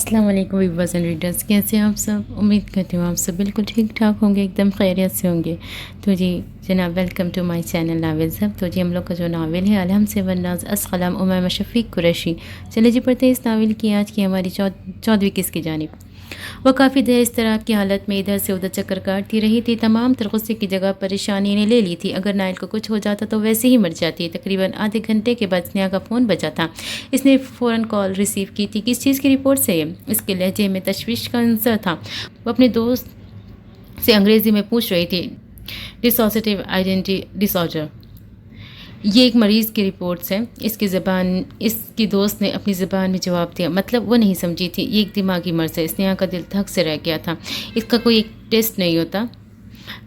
अस्सलाम वालेकुम viewers and readers, कैसे हैं आप सब। उम्मीद करती हूँ आप सब बिल्कुल ठीक ठाक होंगे, एकदम खैरियत से होंगे। तो जी जनाब, वेलकम टू माय चैनल नावल सब। तो जी हम लोग का जो नावल है अलहम से वन्नास अस्सलाम उमैमा शफ़ीक कुरैशी। चले जी पढ़ते हैं इस नावल की आज की हमारी 14वीं किस्त की जानिब। वह काफ़ी देर इस तरह की हालत में इधर से उधर चक्कर काटती रही थी। तमाम तर गुस्से की जगह परेशानी ने ले ली थी। अगर नाइल को कुछ हो जाता तो वैसे ही मर जाती। तकरीबन आधे घंटे के बाद स्नेहा का फ़ोन बजा था। इसने फ़ौरन कॉल रिसीव की थी। किस चीज़ की रिपोर्ट से है? इसके लहजे में तशवीश का अंसर था। वो अपने दोस्त से अंग्रेज़ी में पूछ रही थी। डिसोसिएटिव आइडेंटिटी डिसऑर्डर, ये एक मरीज़ की रिपोर्ट्स है। इसकी दोस्त ने अपनी ज़बान में जवाब दिया। मतलब वो नहीं समझी थी। ये एक दिमागी मर्ज़ है। स्नेहा का दिल धक से रह गया था। इसका कोई एक टेस्ट नहीं होता।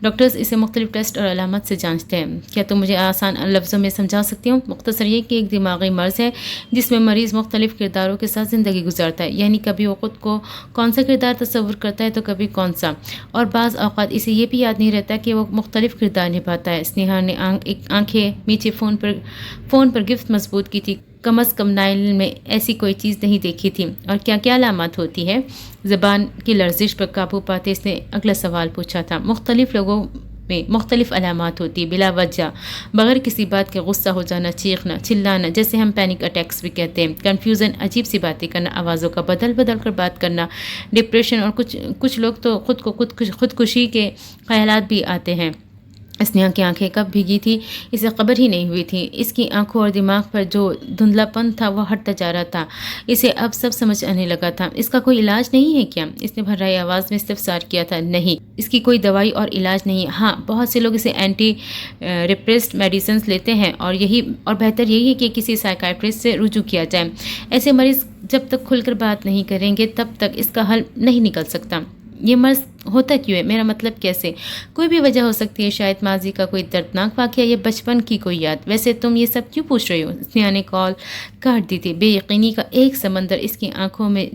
डॉक्टर्स इसे मुख्तलिफ टेस्ट और अलामत से जांचते हैं। क्या तुम मुझे आसान लफ्ज़ों में समझा सकती हो? मुख्तसर ये कि एक दिमागी मर्ज़ है जिसमें मरीज़ मुख्तलिफ किरदारों के साथ ज़िंदगी गुजारता है। यानी कभी वो ख़ुद को कौन सा किरदार तस्वुर करता है तो कभी कौन सा, और बाज़ औक़ात इसे ये भी याद नहीं रहता कि वो मुख्तलिफ किरदार निभाता है। स्नेहा ने आंखें मीचे फ़ोन पर गिफ्ट मजबूत की थी। कम अज़ कम नाइल में ऐसी कोई चीज़ नहीं देखी थी। और क्या क्या अलामत होती है? ज़बान की लर्जिश पर काबू पाते इसने अगला सवाल पूछा था। मुख्तलिफ लोगों में मुख्तलिफ अलामत होती, बिला वजह बग़ैर किसी बात के गुस्सा हो जाना, चीखना, चिल्लाना, जैसे हम पैनिक अटैक्स भी कहते हैं, कन्फ्यूज़न, अजीब सी बातें करना, आवाज़ों का बदल बदल कर बात करना, डिप्रेशन, और कुछ लोग तो खुदकुशी के ख़यालात भी आते हैं। स्नेहा की आंखें कब भीगी थी इसे खबर ही नहीं हुई थी। इसकी आंखों और दिमाग पर जो धुंधलापन था वह हटता जा रहा था। इसे अब सब समझ आने लगा था। इसका कोई इलाज नहीं है क्या? इसने भर्राई आवाज़ में इस्तफसार किया था। नहीं, इसकी कोई दवाई और इलाज नहीं है। हाँ, बहुत से लोग इसे एंटी रिप्रेस्ड मेडिसिन लेते हैं और बेहतर यही है कि किसी साइकाइट्रिस्ट से रुजू किया जाए। ऐसे मरीज़ जब तक खुलकर बात नहीं करेंगे तब तक इसका हल नहीं निकल सकता। ये मर्ज़ होता क्यों है? मेरा मतलब कैसे? कोई भी वजह हो सकती है, शायद माजी का कोई दर्दनाक वाक़या या बचपन की कोई याद। वैसे तुम ये सब क्यों पूछ रही हो? स्नेहा ने कॉल काट दी थी। बेयकीनी का एक समंदर इसकी आंखों में।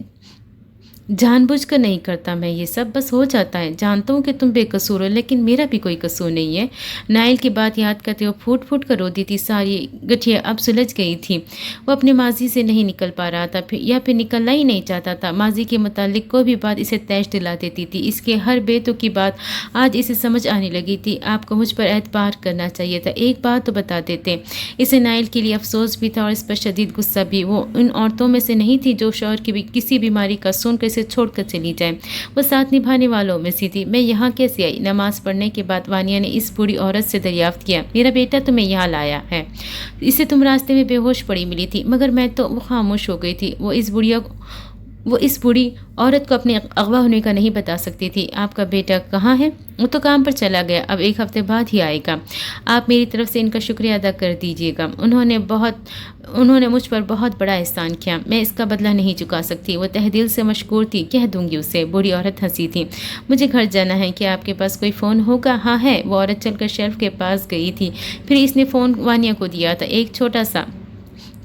जानबूझकर नहीं करता मैं ये सब, बस हो जाता है। जानता हूँ कि तुम बेकसूर हो, लेकिन मेरा भी कोई कसूर नहीं है। नाइल की बात याद करते हो फूट फूट कर रोती थी। सारी गठिया अब सुलझ गई थी। वो अपने माजी से नहीं निकल पा रहा था, या फिर निकलना ही नहीं चाहता था। माजी के मुतालिक कोई भी बात इसे तैश दिला देती थी। इसके हर बेतु की बात आज इसे समझ आने लगी थी। आपको मुझ पर एतबार करना चाहिए था, एक बात तो बता देते। इसे नाइल के लिए अफसोस भी था और इस पर शदीद गुस्सा भी। वो उन औरतों में से नहीं थी जो शौहर की किसी बीमारी का सुनकर छोड़कर चली जाए। वो साथ निभाने वालों में से थी। मैं यहाँ कैसे आई? नमाज पढ़ने के बाद वानिया ने इस बूढ़ी औरत से दरियाफ्त किया। मेरा बेटा तुम्हें यहाँ लाया है। इसे तुम रास्ते में बेहोश पड़ी मिली थी, मगर मैं तो वो खामोश हो गई थी। वो इस बूढ़ी औरत को अपने अगवा होने का नहीं बता सकती थी। आपका बेटा कहाँ है? वो तो काम पर चला गया, अब 1 हफ्ते बाद ही आएगा। आप मेरी तरफ से इनका शुक्रिया अदा कर दीजिएगा। उन्होंने मुझ पर बहुत बड़ा एहसान किया। मैं इसका बदला नहीं चुका सकती। वो तहदिल से मशकूर थी, कह दूंगी उसे। बूढ़ी औरत हंसी थी। मुझे घर जाना है, क्या आपके पास कोई फ़ोन होगा? हाँ है। वो औरत चलकर शेल्फ के पास गई थी। फिर इसने फ़ोन वानिया को दिया था। एक छोटा सा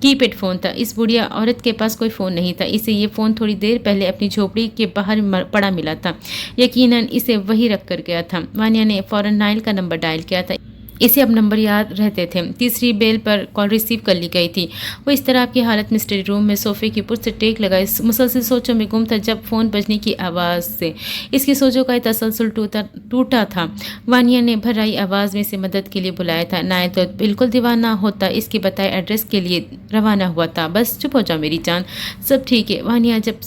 कीपैड फ़ोन था। इस बुढ़िया औरत के पास कोई फ़ोन नहीं था। इसे ये फ़ोन थोड़ी देर पहले अपनी झोपड़ी के बाहर पड़ा मिला था। यकीनन इसे वही रख कर गया था। वानिया ने फ़ौरन नाइल का नंबर डायल किया था। इसे अब नंबर याद रहते थे। तीसरी बेल पर कॉल रिसीव कर ली गई थी। वो इस तरह की हालत में स्टडी रूम में सोफे की पुट से टेक लगाए मुसलसल सोचों में गुम था जब फ़ोन बजने की आवाज़ से इसकी सोचों का तसलसल टूटा था। वानिया ने भर्राई आवाज़ में इसे मदद के लिए बुलाया था। नाइल तो बिल्कुल दीवाना होता इसके बताए एड्रेस के लिए रवाना हुआ था। बस चुप हो जाओ मेरी जान, सब ठीक है। वानिया जब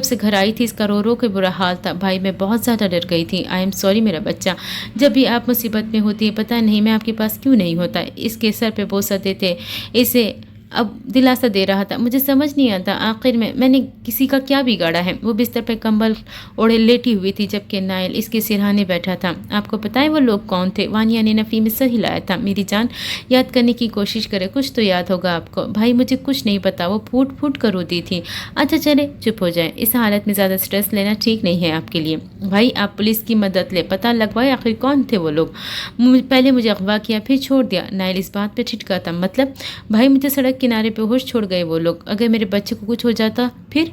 से घर आई थी इसका रो रो के बुरा हाल था। भाई मैं बहुत ज़्यादा डर गई थी। आई एम सॉरी मेरा बच्चा। जब भी आप मुसीबत में होती है पता नहीं मैं आपके पास क्यों नहीं होता। इसके सर पे बोसा देते इसे अब दिलासा दे रहा था। मुझे समझ नहीं आता आखिर में मैंने किसी का क्या बिगाड़ा है। वो बिस्तर पर कंबल ओढ़े लेटी हुई थी जबकि नाइल इसके सिरहाने बैठा था। आपको पता है वो लोग कौन थे? वानिया ने नफ़ी में सर हिलाया था। मेरी जान याद करने की कोशिश करे, कुछ तो याद होगा आपको। भाई मुझे कुछ नहीं पता। वो फूट फूट कर रोती थी। अच्छा चले चुप हो जाए। इस हालत में ज़्यादा स्ट्रेस लेना ठीक नहीं है आपके लिए। भाई आप पुलिस की मदद ले, पता लगवाए आखिर कौन थे वो लोग। पहले मुझे अगवा किया फिर छोड़ दिया। नाइल इस बात पर ठिठका था। मतलब भाई मुझे सड़क सड़क किनारे पे होश छोड़ गए वो लोग। अगर मेरे बच्चे को कुछ हो जाता फिर?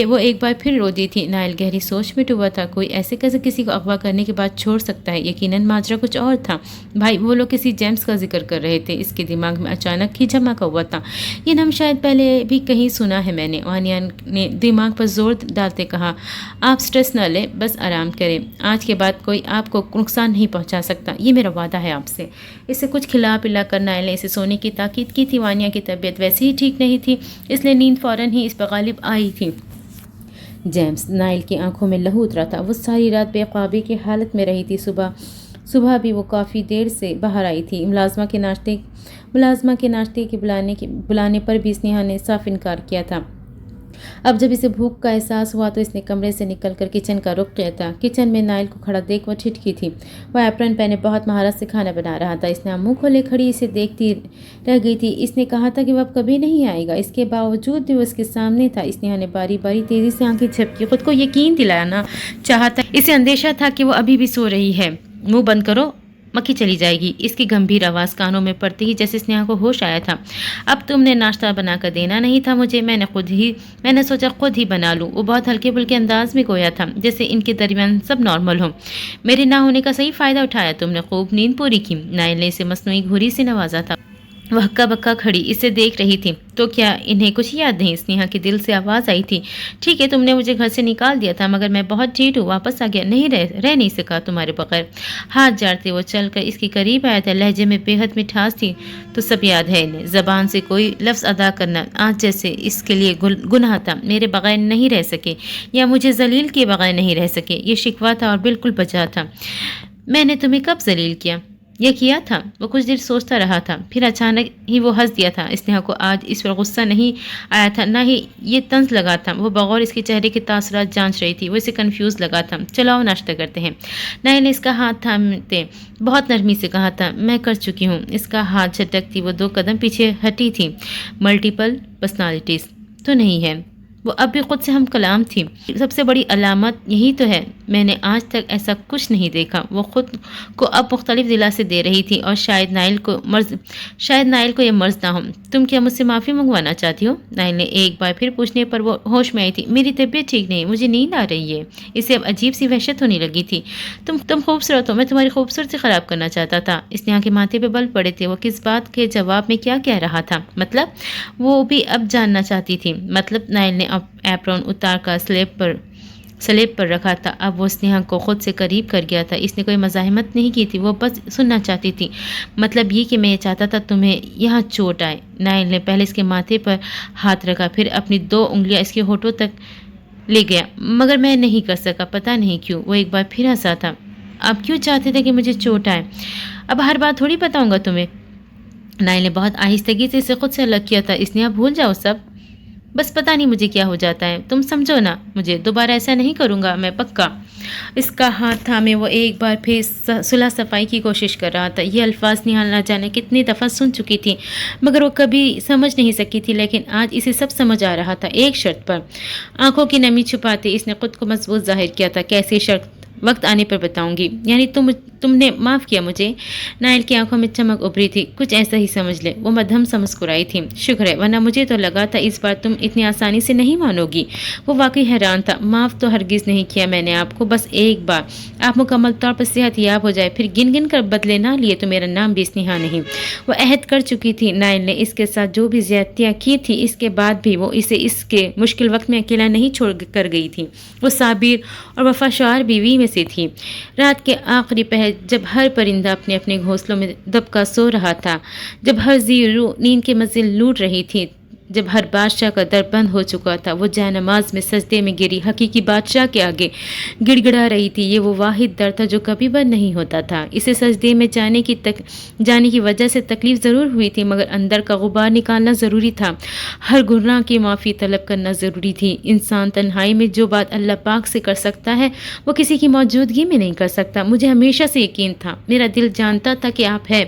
वो एक बार फिर रो दी थी। नाइल गहरी सोच में डूबा था। कोई ऐसे कैसे किसी को अगवा करने के बाद छोड़ सकता है? यकीनन माजरा कुछ और था। भाई, वो लोग किसी जेम्स का जिक्र कर रहे थे। इसके दिमाग में अचानक ही झमाका हुआ था। ये नाम शायद पहले भी कहीं सुना है मैंने। वानिया ने दिमाग पर जोर डालते कहा, आप स्ट्रेस न लें, बस आराम करें। आज के बाद कोई आपको नुकसान नहीं पहुंचा सकता, ये मेरा वादा है आपसे। इसे कुछ खिला पिला कर नाइल ने इसे सोने की ताकीद की थी। वानिया की तबीयत वैसे ही ठीक नहीं थी, इसलिए नींद फौरन ही इस पर गालिब आई थी। जेम्स, नाइल की आंखों में लहू उतरा था। वो सारी रात बेख्वाबी की हालत में रही थी। सुबह भी वो काफ़ी देर से बाहर आई थी। मुलाजमा के नाश्ते के बुलाने पर भी स्नेहा ने साफ इनकार किया था। अब जब इसे भूख का एहसास हुआ तो इसने कमरे से निकलकर किचन का रुख किया था। किचन में नाइल को खड़ा देख वो ठिठकी थी। वह एप्रन पहने बहुत महारत से खाना बना रहा था। इसने मुंह खोले खड़ी इसे देखती रह गई थी। इसने कहा था कि वह अब कभी नहीं आएगा, इसके बावजूद भी वो उसके सामने था। स्नेहा ने बारी बारी तेजी से आंखें झपकी। खुद को यकीन दिलाना चाहता, इसे अंदेशा था कि वो अभी भी सो रही है। मुंह बंद करो, मक्खी चली जाएगी। इसकी गंभीर आवाज़ कानों में पड़ती ही जैसे स्नेहा को होश आया था। अब तुमने नाश्ता बनाकर देना नहीं था मुझे, मैंने सोचा खुद ही बना लूँ। वो बहुत हल्के फुल्के अंदाज में गोया था, जैसे इनके दरमियान सब नॉर्मल हो। मेरे ना होने का सही फ़ायदा उठाया तुमने, खूब नींद पूरी की। नाइल ने इसे मसनूई घुरी से नवाजा था। वह हक्का बक्का खड़ी इसे देख रही थी। तो क्या इन्हें कुछ याद नहीं? स्नेहा के दिल से आवाज़ आई थी। ठीक है, तुमने मुझे घर से निकाल दिया था, मगर मैं बहुत ढीठ हूँ, वापस आ गया, रह नहीं सका तुम्हारे बगैर। हाथ जाड़ते वो चलकर इसके करीब आया था। लहजे में बेहद मिठास थी। तो सब याद है इन्हें। ज़बान से कोई लफ्ज़ अदा करना आज जैसे इसके लिए गुनाह था। मेरे बगैर नहीं रह सके, या मुझे जलील के बगैर नहीं रह सके, ये शिकवा था और बिल्कुल बचा था। मैंने तुम्हें कब जलील किया? यह किया था। वो कुछ देर सोचता रहा था, फिर अचानक ही वो हंस दिया था। स्नेहा को आज इस पर गुस्सा नहीं आया था, ना ही ये तंज लगा था। वो बगौर इसके चेहरे के तासुरात जांच रही थी। वो इसे कंफ्यूज लगा था। चलो आओ नाश्ता करते हैं। नाइल ने इसका हाथ थामते बहुत नरमी से कहा था, मैं कर चुकी हूँ। इसका हाथ झटकती वो 2 कदम पीछे हटी थी। मल्टीपल पर्सनालिटीज़ तो नहीं है, वो अब भी खुद से हम कलाम थी। सबसे बड़ी अलामत यही तो है, मैंने आज तक ऐसा कुछ नहीं देखा। वो खुद को अब मुख्तलिफ दिलासे दे रही थी। और शायद नाइल को यह मर्ज ना हो। तुम क्या मुझसे माफ़ी मंगवाना चाहती हो? नाइल ने एक बार फिर पूछने पर वो होश में आई थी। मेरी तबीयत ठीक नहीं, मुझे नींद आ रही है। इसे अब अजीब सी वहशत होने लगी थी। तुम खूबसूरत हो, मैं तुम्हारी खूबसूरती ख़राब करना चाहता था। स्नेहा के माथे पे बल पड़े थे। वो किस बात के जवाब में क्या कह रहा था? मतलब वो भी अब जानना चाहती थी। मतलब नाइल ने अब एप्रॉन उतार कर स्लेब पर रखा था। अब वो स्नेहा को खुद से करीब कर गया था। इसने कोई मज़ाहमत नहीं की थी, वो बस सुनना चाहती थी। मतलब ये कि मैं ये चाहता था तुम्हें यहाँ चोट आए। नाइल ने पहले इसके माथे पर हाथ रखा, फिर अपनी 2 उंगलियां इसके होठों तक ले गया, मगर मैं नहीं कर सका, पता नहीं क्यों। वो एक बार फिर हंसा था। अब क्यों चाहते थे कि मुझे चोट आए? अब हर बात थोड़ी बताऊँगा तुम्हें। नाइल ने बहुत आहिस्तगी से इसे खुद से अलग किया था। स्नेहा भूल जाओ सब, बस पता नहीं मुझे क्या हो जाता है। तुम समझो ना, मुझे दोबारा ऐसा नहीं करूँगा, मैं पक्का। इसका हाथ थामे वो एक बार फिर सुलह सफाई की कोशिश कर रहा था। ये अल्फाज निहाल ना जाने कितनी दफ़ा सुन चुकी थी, मगर वो कभी समझ नहीं सकी थी। लेकिन आज इसे सब समझ आ रहा था, एक शर्त पर। आंखों की नमी छुपाते इसने खुद को मजबूत जाहिर किया था। कैसी शर्त? वक्त आने पर बताऊंगी। यानी तुमने माफ़ किया मुझे? नाइल की आंखों में चमक उभरी थी। कुछ ऐसा ही समझ ले। वो मध्यम सा मुस्कुराई थी। शुक्र है, वरना मुझे तो लगा था इस बार तुम इतनी आसानी से नहीं मानोगी। वो वाकई हैरान था। माफ़ तो हरगिज़ नहीं किया मैंने आपको, बस एक बार आप मुकम्मल तौर पर सेहत याब हो जाए, फिर गिन गिन कर बदले ना लिए तो मेरा नाम भी स्नेहा नहीं। वो अहद कर चुकी थी। नाइल ने इसके साथ जो भी ज्यादतियाँ की थी, इसके बाद भी वो इसे इसके मुश्किल वक्त में अकेला नहीं छोड़ कर गई थी। वो साबिर और वफादार बीवी में से थी। रात के आखिरी पहर जब हर परिंदा अपने अपने घोंसलों में दबका सो रहा था, जब हर जी रूह नींद के मज़े लूट रही थी, जब हर बादशाह का दर बंद हो चुका था, वो जयनमाज में सजदे में गिरी हकीकी बादशाह के आगे गिड़गिड़ा रही थी। ये वो वाहिद दर था जो कभी बंद नहीं होता था। इसे सजदे में जाने की वजह से तकलीफ़ ज़रूर हुई थी, मगर अंदर का गुबार निकालना ज़रूरी था। हर गुनाह की माफ़ी तलब करना ज़रूरी थी। इंसान तन्हाई में जो बात अल्लाह पाक से कर सकता है, वो किसी की मौजूदगी में नहीं कर सकता। मुझे हमेशा से यकीन था, मेरा दिल जानता था कि आप है,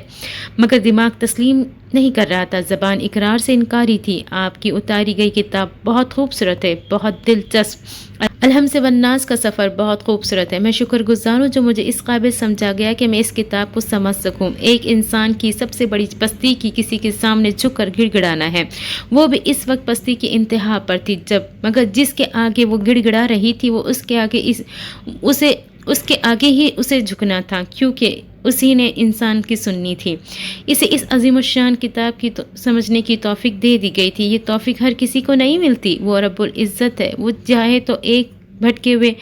मगर दिमाग तस्लीम نہیں کر رہا تھا، زبان اقرار سے انکاری تھی۔ آپ کی اتاری گئی کتاب بہت خوبصورت ہے، بہت دلچسپ۔ الحمد والناس کا سفر بہت خوبصورت ہے۔ میں شکر گزار ہوں جو مجھے اس قابل سمجھا گیا کہ میں اس کتاب کو سمجھ سکوں۔ ایک انسان کی سب سے بڑی پستی کی کسی کے سامنے جھک کر گڑ گڑانا ہے، وہ بھی اس وقت پستی کی انتہا پر تھی جب، مگر جس کے آگے وہ گڑ گڑا رہی تھی وہ اس کے آگے ہی اسے جھکنا تھا، کیونکہ اسی نے انسان کی سننی تھی۔ اسے اس عظیم الشان کتاب کی سمجھنے کی توفیق دے دی گئی تھی۔ یہ توفیق ہر کسی کو نہیں ملتی۔ وہ رب العزت ہے، وہ چاہے تو ایک بھٹکے ہوئے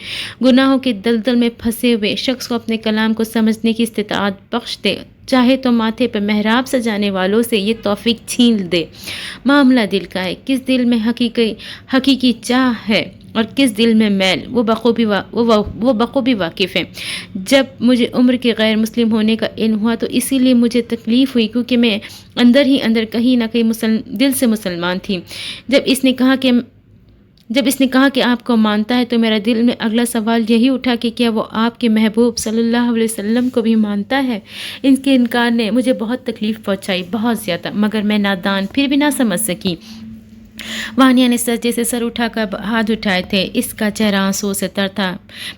گناہوں کے دلدل میں پھنسے ہوئے شخص کو اپنے کلام کو سمجھنے کی استطاعت بخش دے، چاہے تو ماتھے پہ محراب سجانے والوں سے یہ توفیق چھین دے۔ معاملہ دل کا ہے، کس دل میں حقیقی چاہ ہے اور کس دل میں میل، وہ بخوبی واقف ہے۔ جب مجھے عمر کے غیر مسلم ہونے کا علم ہوا تو اسی لیے مجھے تکلیف ہوئی، کیونکہ میں اندر ہی اندر کہیں نہ کہیں دل سے مسلمان تھی۔ جب اس نے کہا کہ آپ کو مانتا ہے تو میرا دل میں اگلا سوال یہی اٹھا کہ کیا وہ آپ کے محبوب صلی اللہ علیہ وسلم کو بھی مانتا ہے؟ ان کے انکار نے مجھے بہت تکلیف پہنچائی، بہت زیادہ، مگر میں نادان پھر بھی نہ سمجھ سکی۔ وانیہ نے سجدے سے سر اٹھا کر ہاتھ اٹھائے تھے، اس کا چہرہ آنسو سے تر تھا۔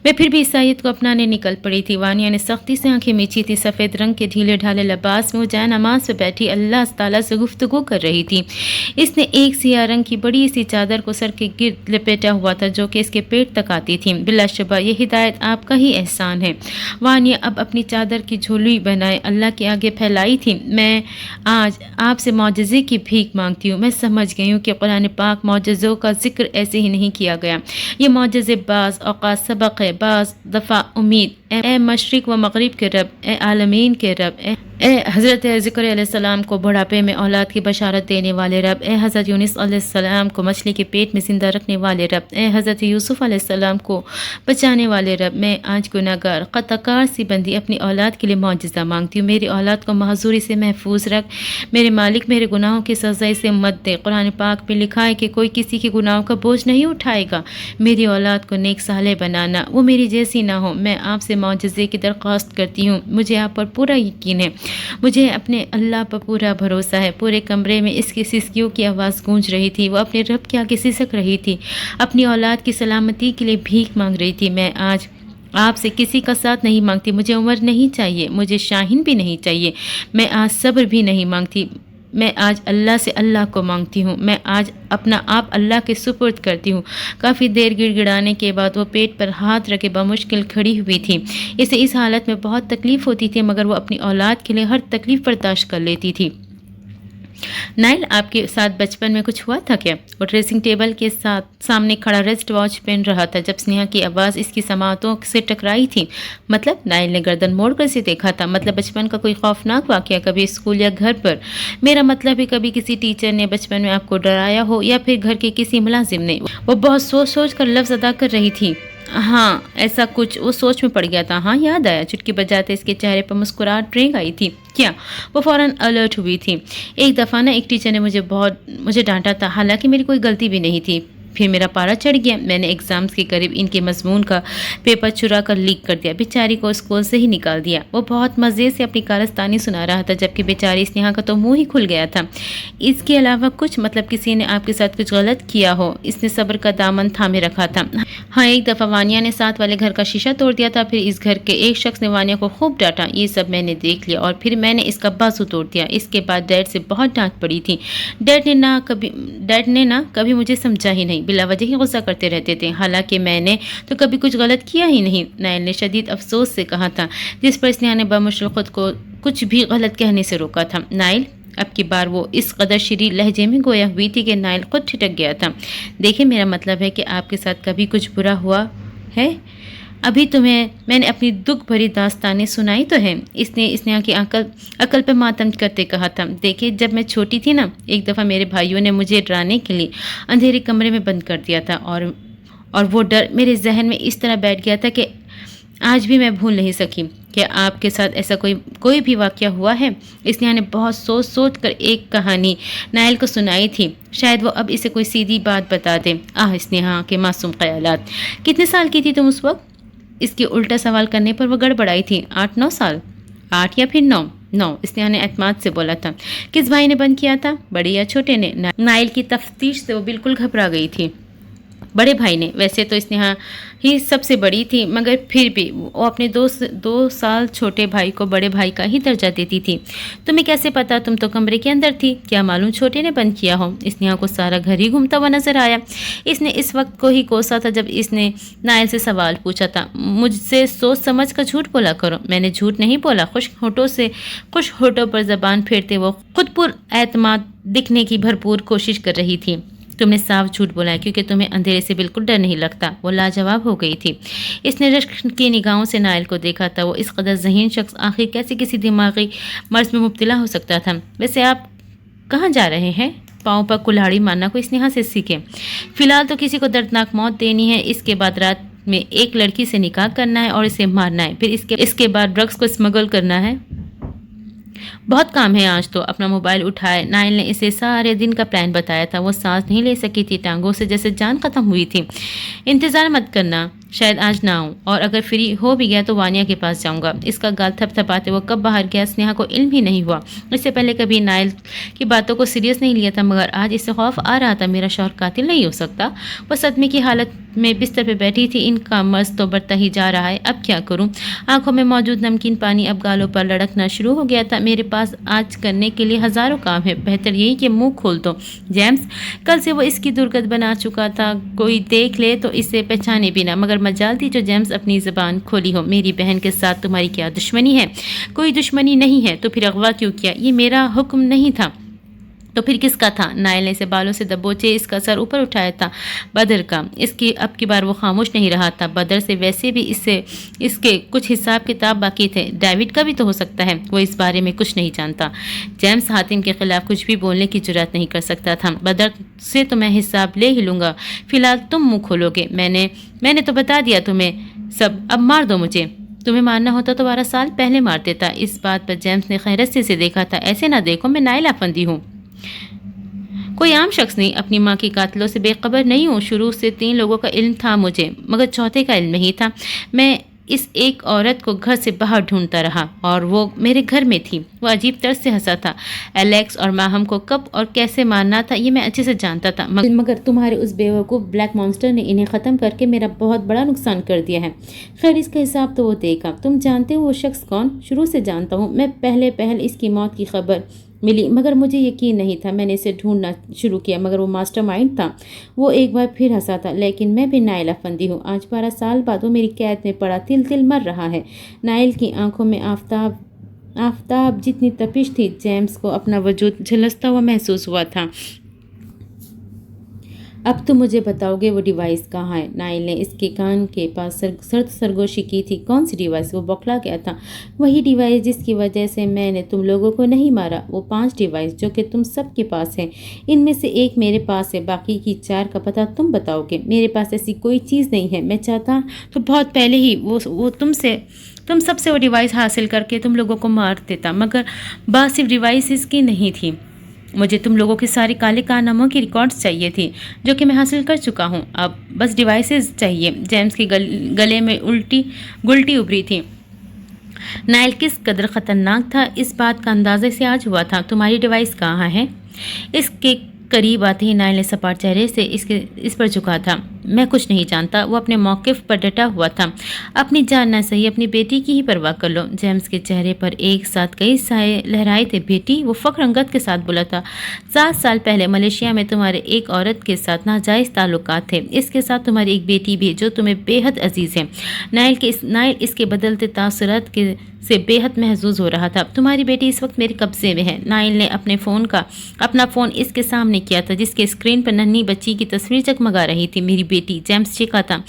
میں پھر بھی عیسائیت کو اپنانے نکل پڑی تھی۔ وانیہ نے سختی سے آنکھیں میچی تھی، سفید رنگ کے ڈھیلے ڈھالے لباس میں وہ جائے نماز پہ بیٹھی اللہ تعالیٰ سے گفتگو کر رہی تھی۔ اس نے ایک سیاہ رنگ کی بڑی سی چادر کو سر کے گرد لپیٹا ہوا تھا جو کہ اس کے پیٹ تک آتی تھی۔ بلا شبہ یہ ہدایت آپ کا ہی احسان ہے۔ وانیہ اب اپنی چادر کی جھولی بنائے اللہ کے آگے پھیلائی تھی۔ میں آج آپ سے معجزے کی بھیک مانگتی ہوں۔ میں سمجھ گئی ہوں کہ قرآن پاک معجزوں کا ذکر ایسے ہی نہیں کیا گیا، یہ معجزے بعض اوقات سبق ہے، بعض دفعہ امید۔ اے مشرق و مغرب کے رب، اے عالمین کے رب، اے حضرت ذکر علیہ السلام کو بڑھاپے میں اولاد کی بشارت دینے والے رب، اے حضرت یونس علیہ السلام کو مچھلی کے پیٹ میں زندہ رکھنے والے رب، اے حضرت یوسف علیہ السلام کو بچانے والے رب، میں آج گناہگار خطاکار سی بندی اپنی اولاد کے لیے معجزہ مانگتی ہوں۔ میری اولاد کو معذوری سے محفوظ رکھ، میرے مالک میرے گناہوں کی سزا سے مت دے۔ قرآن پاک میں لکھا ہے کہ کوئی کسی کے گناہوں کا بوجھ نہیں اٹھائے گا۔ میری اولاد کو نیک صالح بنانا، وہ میری جیسی نہ ہو۔ میں آپ سے معجزے کی درخواست کرتی ہوں، مجھے آپ پر پورا یقین ہے، مجھے اپنے اللہ پر پورا بھروسہ ہے۔ پورے کمرے میں اس کی سسکیوں کی آواز گونج رہی تھی، وہ اپنے رب کے آگے سسک رہی تھی، اپنی اولاد کی سلامتی کے لیے بھیک مانگ رہی تھی۔ میں آج آپ سے کسی کا ساتھ نہیں مانگتی، مجھے عمر نہیں چاہیے، مجھے شاہین بھی نہیں چاہیے، میں آج صبر بھی نہیں مانگتی، میں آج اللہ سے اللہ کو مانگتی ہوں، میں آج اپنا آپ اللہ کے سپرد کرتی ہوں۔ کافی دیر گڑ گڑانے کے بعد وہ پیٹ پر ہاتھ رکھے بمشکل کھڑی ہوئی تھی۔ اسے اس حالت میں بہت تکلیف ہوتی تھی مگر وہ اپنی اولاد کے لیے ہر تکلیف برداشت کر لیتی تھی۔ نائل، آپ کے ساتھ بچپن میں کچھ ہوا تھا کیا؟ وہ ڈریسنگ ٹیبل کے سامنے کھڑا ریسٹ واچ پہن رہا تھا جب سنیہا کی آواز اس کی سماعتوں سے ٹکرائی تھی۔ مطلب؟ نائل نے گردن موڑ کر اسے دیکھا تھا۔ مطلب بچپن کا کوئی خوفناک واقعہ، کبھی اسکول یا گھر پر؟ میرا مطلب ہے کبھی کسی ٹیچر نے بچپن میں آپ کو ڈرایا ہو یا پھر گھر کے کسی ملازم نے۔ وہ بہت سوچ کر لفظ ادا کر رہی تھی۔ ہاں ایسا کچھ، وہ سوچ میں پڑ گیا تھا۔ ہاں یاد آیا، چٹکی بجاتے اس کے چہرے پر مسکراہٹ رنگ آئی تھی۔ کیا؟ وہ فوراً الرٹ ہوئی تھی۔ ایک دفعہ ایک ٹیچر نے مجھے ڈانٹا تھا، حالانکہ میری کوئی غلطی بھی نہیں تھی۔ پھر میرا پارا چڑھ گیا، میں نے ایگزامز کے قریب ان کے مضمون کا پیپر چرا کر لیک کر دیا، بیچاری کو اسکول سے ہی نکال دیا۔ وہ بہت مزے سے اپنی کارستانی سنا رہا تھا جبکہ بیچاری سنیہا کا تو منہ ہی کھل گیا تھا۔ اس کے علاوہ کچھ؟ مطلب کسی نے آپ کے ساتھ کچھ غلط کیا ہو؟ اس نے صبر کا دامن تھامے رکھا تھا۔ ہاں ایک دفعہ وانیہ نے ساتھ والے گھر کا شیشہ توڑ دیا تھا، پھر اس گھر کے ایک شخص نے وانیہ کو خوب ڈانٹا، یہ سب میں نے دیکھ لیا، اور پھر میں نے اس کا بازو توڑ دیا۔ اس کے بعد ڈیڈ سے بہت ڈانٹ پڑی تھی۔ ڈیڈ نے نہ کبھی مجھے سمجھا ہی نہیں، بلا وجہ ہی غصہ کرتے رہتے تھے، حالانکہ میں نے تو کبھی کچھ غلط کیا ہی نہیں، نائل نے شدید افسوس سے کہا تھا، جس پر سنیہا نے بمشکل خود کو کچھ بھی غلط کہنے سے روکا تھا۔ نائل، اب کی بار وہ اس قدر شریر لہجے میں گویا ہوئی تھی کہ نائل خود ٹھٹک گیا تھا۔ دیکھیں میرا مطلب ہے کہ آپ کے ساتھ کبھی کچھ برا ہوا ہے؟ ابھی تمہیں میں نے اپنی دکھ بھری داستانیں سنائی تو ہے، اس نے سنیہا کی عقل پہ ماتم کرتے کہا تھا۔ دیکھیں جب میں چھوٹی تھی نا، ایک دفعہ میرے بھائیوں نے مجھے ڈرانے کے لیے اندھیرے کمرے میں بند کر دیا تھا، اور وہ ڈر میرے ذہن میں اس طرح بیٹھ گیا تھا کہ آج بھی میں بھول نہیں سکی۔ کیا آپ کے ساتھ ایسا کوئی بھی واقعہ ہوا ہے؟ سنیہا نے بہت سوچ کر ایک کہانی نائل کو سنائی تھی، شاید وہ اب اسے کوئی سیدھی بات بتا دے۔ سنیہا کے معصوم خیالات۔ کتنے سال کی تھی تم اس وقت؟ اس کے الٹا سوال کرنے پر وہ گڑبڑائی تھی۔ 8-9 سال؟ 8 یا پھر 9؟ नो, स्नेहा ने एतमाद से बोला था। किस भाई ने बंद किया था, बड़े या छोटे ने? नाइल की तफ्तीश से वो बिल्कुल घबरा गई थी। बड़े भाई ने। वैसे तो स्नेहा ही सबसे बड़ी थी, मगर फिर भी वो अपने 2 साल छोटे भाई को बड़े भाई का ही दर्जा देती थी। तुम्हें कैसे पता, तुम तो कमरे के अंदर थी, क्या मालूम छोटे ने बंद किया हो। स्नेहा को सारा घर ही घूमता हुआ नजर आया। इसने इस वक्त को ही कोसा था जब इसने नायल से सवाल पूछा था। मुझसे सोच समझ कर झूठ बोला करो। मैंने झूठ नहीं बोला। खुश होठों पर जबान फेरते वो खुद पर एतमाद दिखने की भरपूर कोशिश कर रही थी। तुमने साफ झूठ बोला है, क्योंकि तुम्हें अंधेरे से बिल्कुल डर नहीं लगता। वो लाजवाब हो गई थी। इसने रश्क की निगाहों से नायल को देखा था। वो इस कदर ज़हीन शख्स आखिर कैसे किसी दिमागी मर्ज में मुब्तला हो सकता था। वैसे आप कहाँ जा रहे हैं? पाँव पर कुल्हाड़ी मारना कोई स्नेहा से सीखे। फिलहाल तो किसी को दर्दनाक मौत देनी है, इसके बाद रात में एक लड़की से निकाह करना है और इसे मारना है, फिर इसके बाद ड्रग्स को स्मगल करना है। बहुत काम है आज तो। अपना मोबाइल उठाए। नाइल ने इसे सारे दिन का प्लान बताया था। वो सांस नहीं ले सकी थी, टांगों से जैसे जान खत्म हुई थी। इंतज़ार मत करना, शायद आज ना आऊँ, और अगर फ्री हो भी गया तो वानिया के पास जाऊँगा। इसका गाल थपथपाते वो कब बाहर गया स्नेहा को इल्म ही नहीं हुआ। इससे पहले कभी नाइल की बातों को सीरियस नहीं लिया था, मगर आज इससे खौफ आ रहा था मेरा शौहर कातिल नहीं हो सकता। वो सदमे की हालत में बिस्तर पर बैठी थी। इनका मर्ज तो बढ़ता ही जा रहा है, अब क्या करूँ। आंखों में मौजूद नमकीन पानी अब गालों पर लड़कना शुरू हो गया था। मेरे पास आज करने के लिए हज़ारों काम है, बेहतर यही कि मुंह खोल दो जेम्स। कल से वो इसकी दुर्गत बना चुका था, कोई देख ले तो इसे पहचाने भी ना। मगर मजाल थी जो जेम्स अपनी ज़बान खोली हो। मेरी बहन के साथ तुम्हारी क्या दुश्मनी है? कोई दुश्मनी नहीं है, तो फिर अगवा क्यों किया? ये मेरा हुक्म नहीं था तो फिर किसका था? नाइल ने इसे बालों से दबोचे इसका सर ऊपर उठाया था। बदर का। इसकी अब की बार वो खामोश नहीं रहा था। बदर से वैसे भी इसके कुछ हिसाब किताब बाकी थे। डेविड का भी तो हो सकता है, वो इस बारे में कुछ नहीं जानता। जेम्स हातिम के खिलाफ कुछ भी बोलने की जुर्रत नहीं कर सकता था। बदर से तो मैं हिसाब ले ही लूँगा, फिलहाल तुम मुँह खोलोगे। मैंने तो बता दिया तुम्हें सब, अब मार दो मुझे। तुम्हें मारना होता तो 12 साल पहले मार देता। इस बात पर जेम्स ने खैरत से देखा था। ऐसे ना देखो, मैं नाइल अफंदी हूँ, कोई आम शख्स नहीं। अपनी माँ की कातलों से बेखबर नहीं हूँ। शुरू से 3 लोगों का इल्म था मुझे, मगर चौथे का इल्म नहीं था। मैं इस एक औरत को घर से बाहर ढूंढता रहा और वो मेरे घर में थी। वो अजीब तर्ज से हंसा था। एलेक्स और माहम को कब और कैसे मारना था ये मैं अच्छे से जानता था, मगर तुम्हारे उस बेवकूफ़ ब्लैक मॉन्स्टर ने इन्हें ख़त्म करके मेरा बहुत बड़ा नुकसान कर दिया है। खैर, इसका हिसाब तो वो देगा। तुम जानते हो वो शख्स कौन? शुरू से जानता हूँ मैं। पहल इसकी मौत की खबर मिली, मगर मुझे यकीन नहीं था। मैंने इसे ढूंढना शुरू किया, मगर वो मास्टरमाइंड था। वो एक बार फिर हंसा था। लेकिन मैं भी नाइल अफंदी हूँ। आज 12 साल बाद वो मेरी कैद में पड़ा तिल तिल मर रहा है। नाइल की आंखों में आफताब जितनी तपिश थी, जेम्स को अपना वजूद झुलसता हुआ महसूस हुआ था। अब तो मुझे बताओगे वो डिवाइस कहाँ है? नाइल ने इसके कान के पास सर्द सरगोशी की थी। कौन सी डिवाइस? वो बौखला गया था। वही डिवाइस जिसकी वजह से मैंने तुम लोगों को नहीं मारा। वो 5 डिवाइस जो कि तुम सबके पास हैं, इनमें से एक मेरे पास है, बाकी की 4 का पता तुम बताओगे। मेरे पास ऐसी कोई चीज़ नहीं है। मैं चाहता तो बहुत पहले ही वो तुम सबसे वो डिवाइस हासिल करके तुम लोगों को मार देता, मगर बात सिर्फ डिवाइस की नहीं थी। मुझे तुम लोगों के सारे काले कारनामों की रिकॉर्ड्स चाहिए थी, जो कि मैं हासिल कर चुका हूँ। अब बस डिवाइसेस चाहिए। जेम्स के गले में गुलटी उभरी थी। नाइल किस कदर ख़तरनाक था, इस बात का अंदाज़ा से आज हुआ था। तुम्हारी डिवाइस कहाँ है? इसके करीब आते ही नाइल ने सपाट चेहरे से इस पर झुका था। मैं कुछ नहीं जानता। वो अपने मौक़िफ़ पर डटा हुआ था। अपनी जान ना सही, अपनी बेटी की ही परवाह कर लो। जेम्स के चेहरे पर एक साथ कई साए लहराए थे। बेटी? वो फ़ख्र रंगत के साथ बोला था। 7 साल पहले मलेशिया में तुम्हारे एक औरत के साथ नाजायज़ ताल्लुकात थे। इसके साथ तुम्हारी एक बेटी भी, जो तुम्हें बेहद अजीज़ है। नाइल इसके बदलते तासुरात से बेहद महसूस हो रहा था। तुम्हारी बेटी इस वक्त मेरे कब्जे में है। नाइल ने अपना फ़ोन इसके सामने किया था, जिसके स्क्रीन पर नन्ही बच्ची की तस्वीर जगमगा रही थी। मेरी बेटी, जेम्स चीखा था।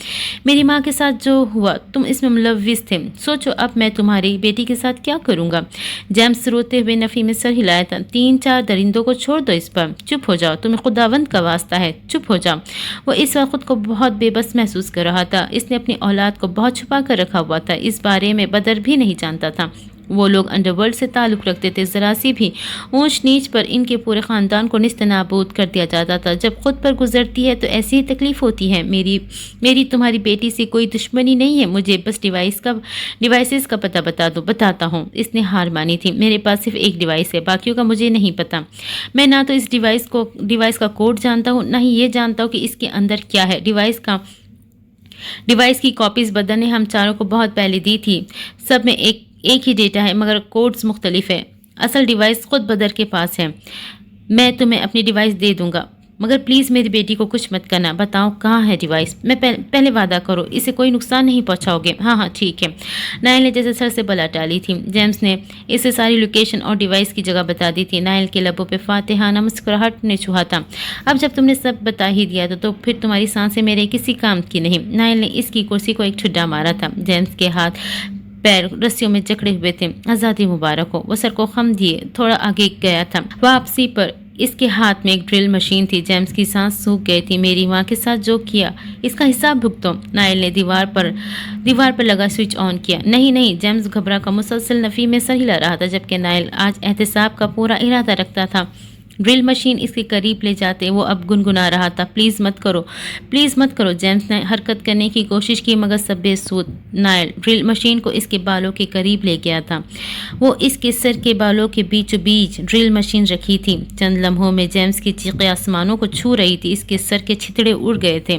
मेरी माँ के साथ जो हुआ, तुम इसमें मुलव्विस थे। सोचो अब मैं तुम्हारी बेटी के साथ क्या करूँगा। जेम्स रोते हुए नफ़ी में सर हिलाया था। 3-4 दरिंदों को छोड़ दो इस पर। चुप हो जाओ, तुम्हें खुदावंद का वास्ता है, चुप हो जाओ। वो इस वक्त खुद को बहुत बेबस महसूस कर रहा था। इसने अपनी औलाद को बहुत छुपा कर रखा हुआ था। इस बारे में बदर भी नहीं जानता था। وہ لوگ انڈر ورلڈ سے تعلق رکھتے تھے، ذرا سی بھی اونچ نیچ پر ان کے پورے خاندان کو نیست نابود کر دیا جاتا تھا۔ جب خود پر گزرتی ہے تو ایسی ہی تکلیف ہوتی ہے۔ میری تمہاری بیٹی سے کوئی دشمنی نہیں ہے، مجھے بس ڈیوائسز کا پتہ بتاتا ہوں۔ اس نے ہار مانی تھی۔ میرے پاس صرف ایک ڈیوائس ہے، باقیوں کا مجھے نہیں پتا۔ میں نہ تو اس ڈیوائس کا کوڈ جانتا ہوں، نہ ہی یہ جانتا ہوں کہ اس کے اندر کیا ہے۔ ڈیوائس کی کاپیز بدر نے ہم چاروں کو بہت پہلے دی تھی۔ سب میں ایک ہی ڈیٹا ہے مگر کوڈز مختلف ہے۔ اصل ڈیوائس خود بدر کے پاس ہے۔ میں تمہیں اپنی ڈیوائس دے دوں گا مگر پلیز میری بیٹی کو کچھ مت کرنا۔ بتاؤ کہاں ہے ڈیوائس؟ میں پہلے وعدہ کرو اسے کوئی نقصان نہیں پہنچاؤ گے۔ ہاں ٹھیک ہے، نائل نے جیسے سر سے بلا ٹالی تھی۔ جیمز نے اسے ساری لوکیشن اور ڈیوائس کی جگہ بتا دی تھی۔ نائل کے لبوں پہ فاتحانہ مسکراہٹ نے چھوا تھا۔ اب جب تم نے سب بتا ہی دیا تو پھر تمہاری سانسیں میرے کسی کام کی نہیں۔ نائل نے اس کی کرسی کو ایک ٹھڈا مارا تھا۔ جیمز کے ہاتھ پیر رسیوں میں جکڑے ہوئے تھے۔ آزادی مبارک ہو۔ وہ سر کو خم دیے تھوڑا آگے گیا تھا۔ واپسی پر اس کے ہاتھ میں ایک ڈرل مشین تھی۔ جیمز کی سانس سوکھ گئی تھی۔ میری ماں کے ساتھ جو کیا اس کا حساب بھگتو۔ نائل نے دیوار پر لگا سوئچ آن کیا۔ نہیں، جیمز گھبرا کر مسلسل نفی میں سر ہلا رہا تھا جبکہ نائل آج احتساب کا پورا ارادہ رکھتا تھا۔ ڈرل مشین اس کے قریب لے جاتے وہ اب گنگنا رہا تھا، پلیز مت کرو۔ جیمز نے حرکت کرنے کی کوشش کی مگر سب بے سود۔ نائل ڈرل مشین کو اس کے بالوں کے قریب لے گیا تھا۔ وہ اس کے سر کے بالوں کے بیچ ڈرل مشین رکھی تھی۔ چند لمحوں میں جیمز کی چیخیں آسمانوں کو چھو رہی تھی۔ اس کے سر کے چھتڑے اڑ گئے تھے۔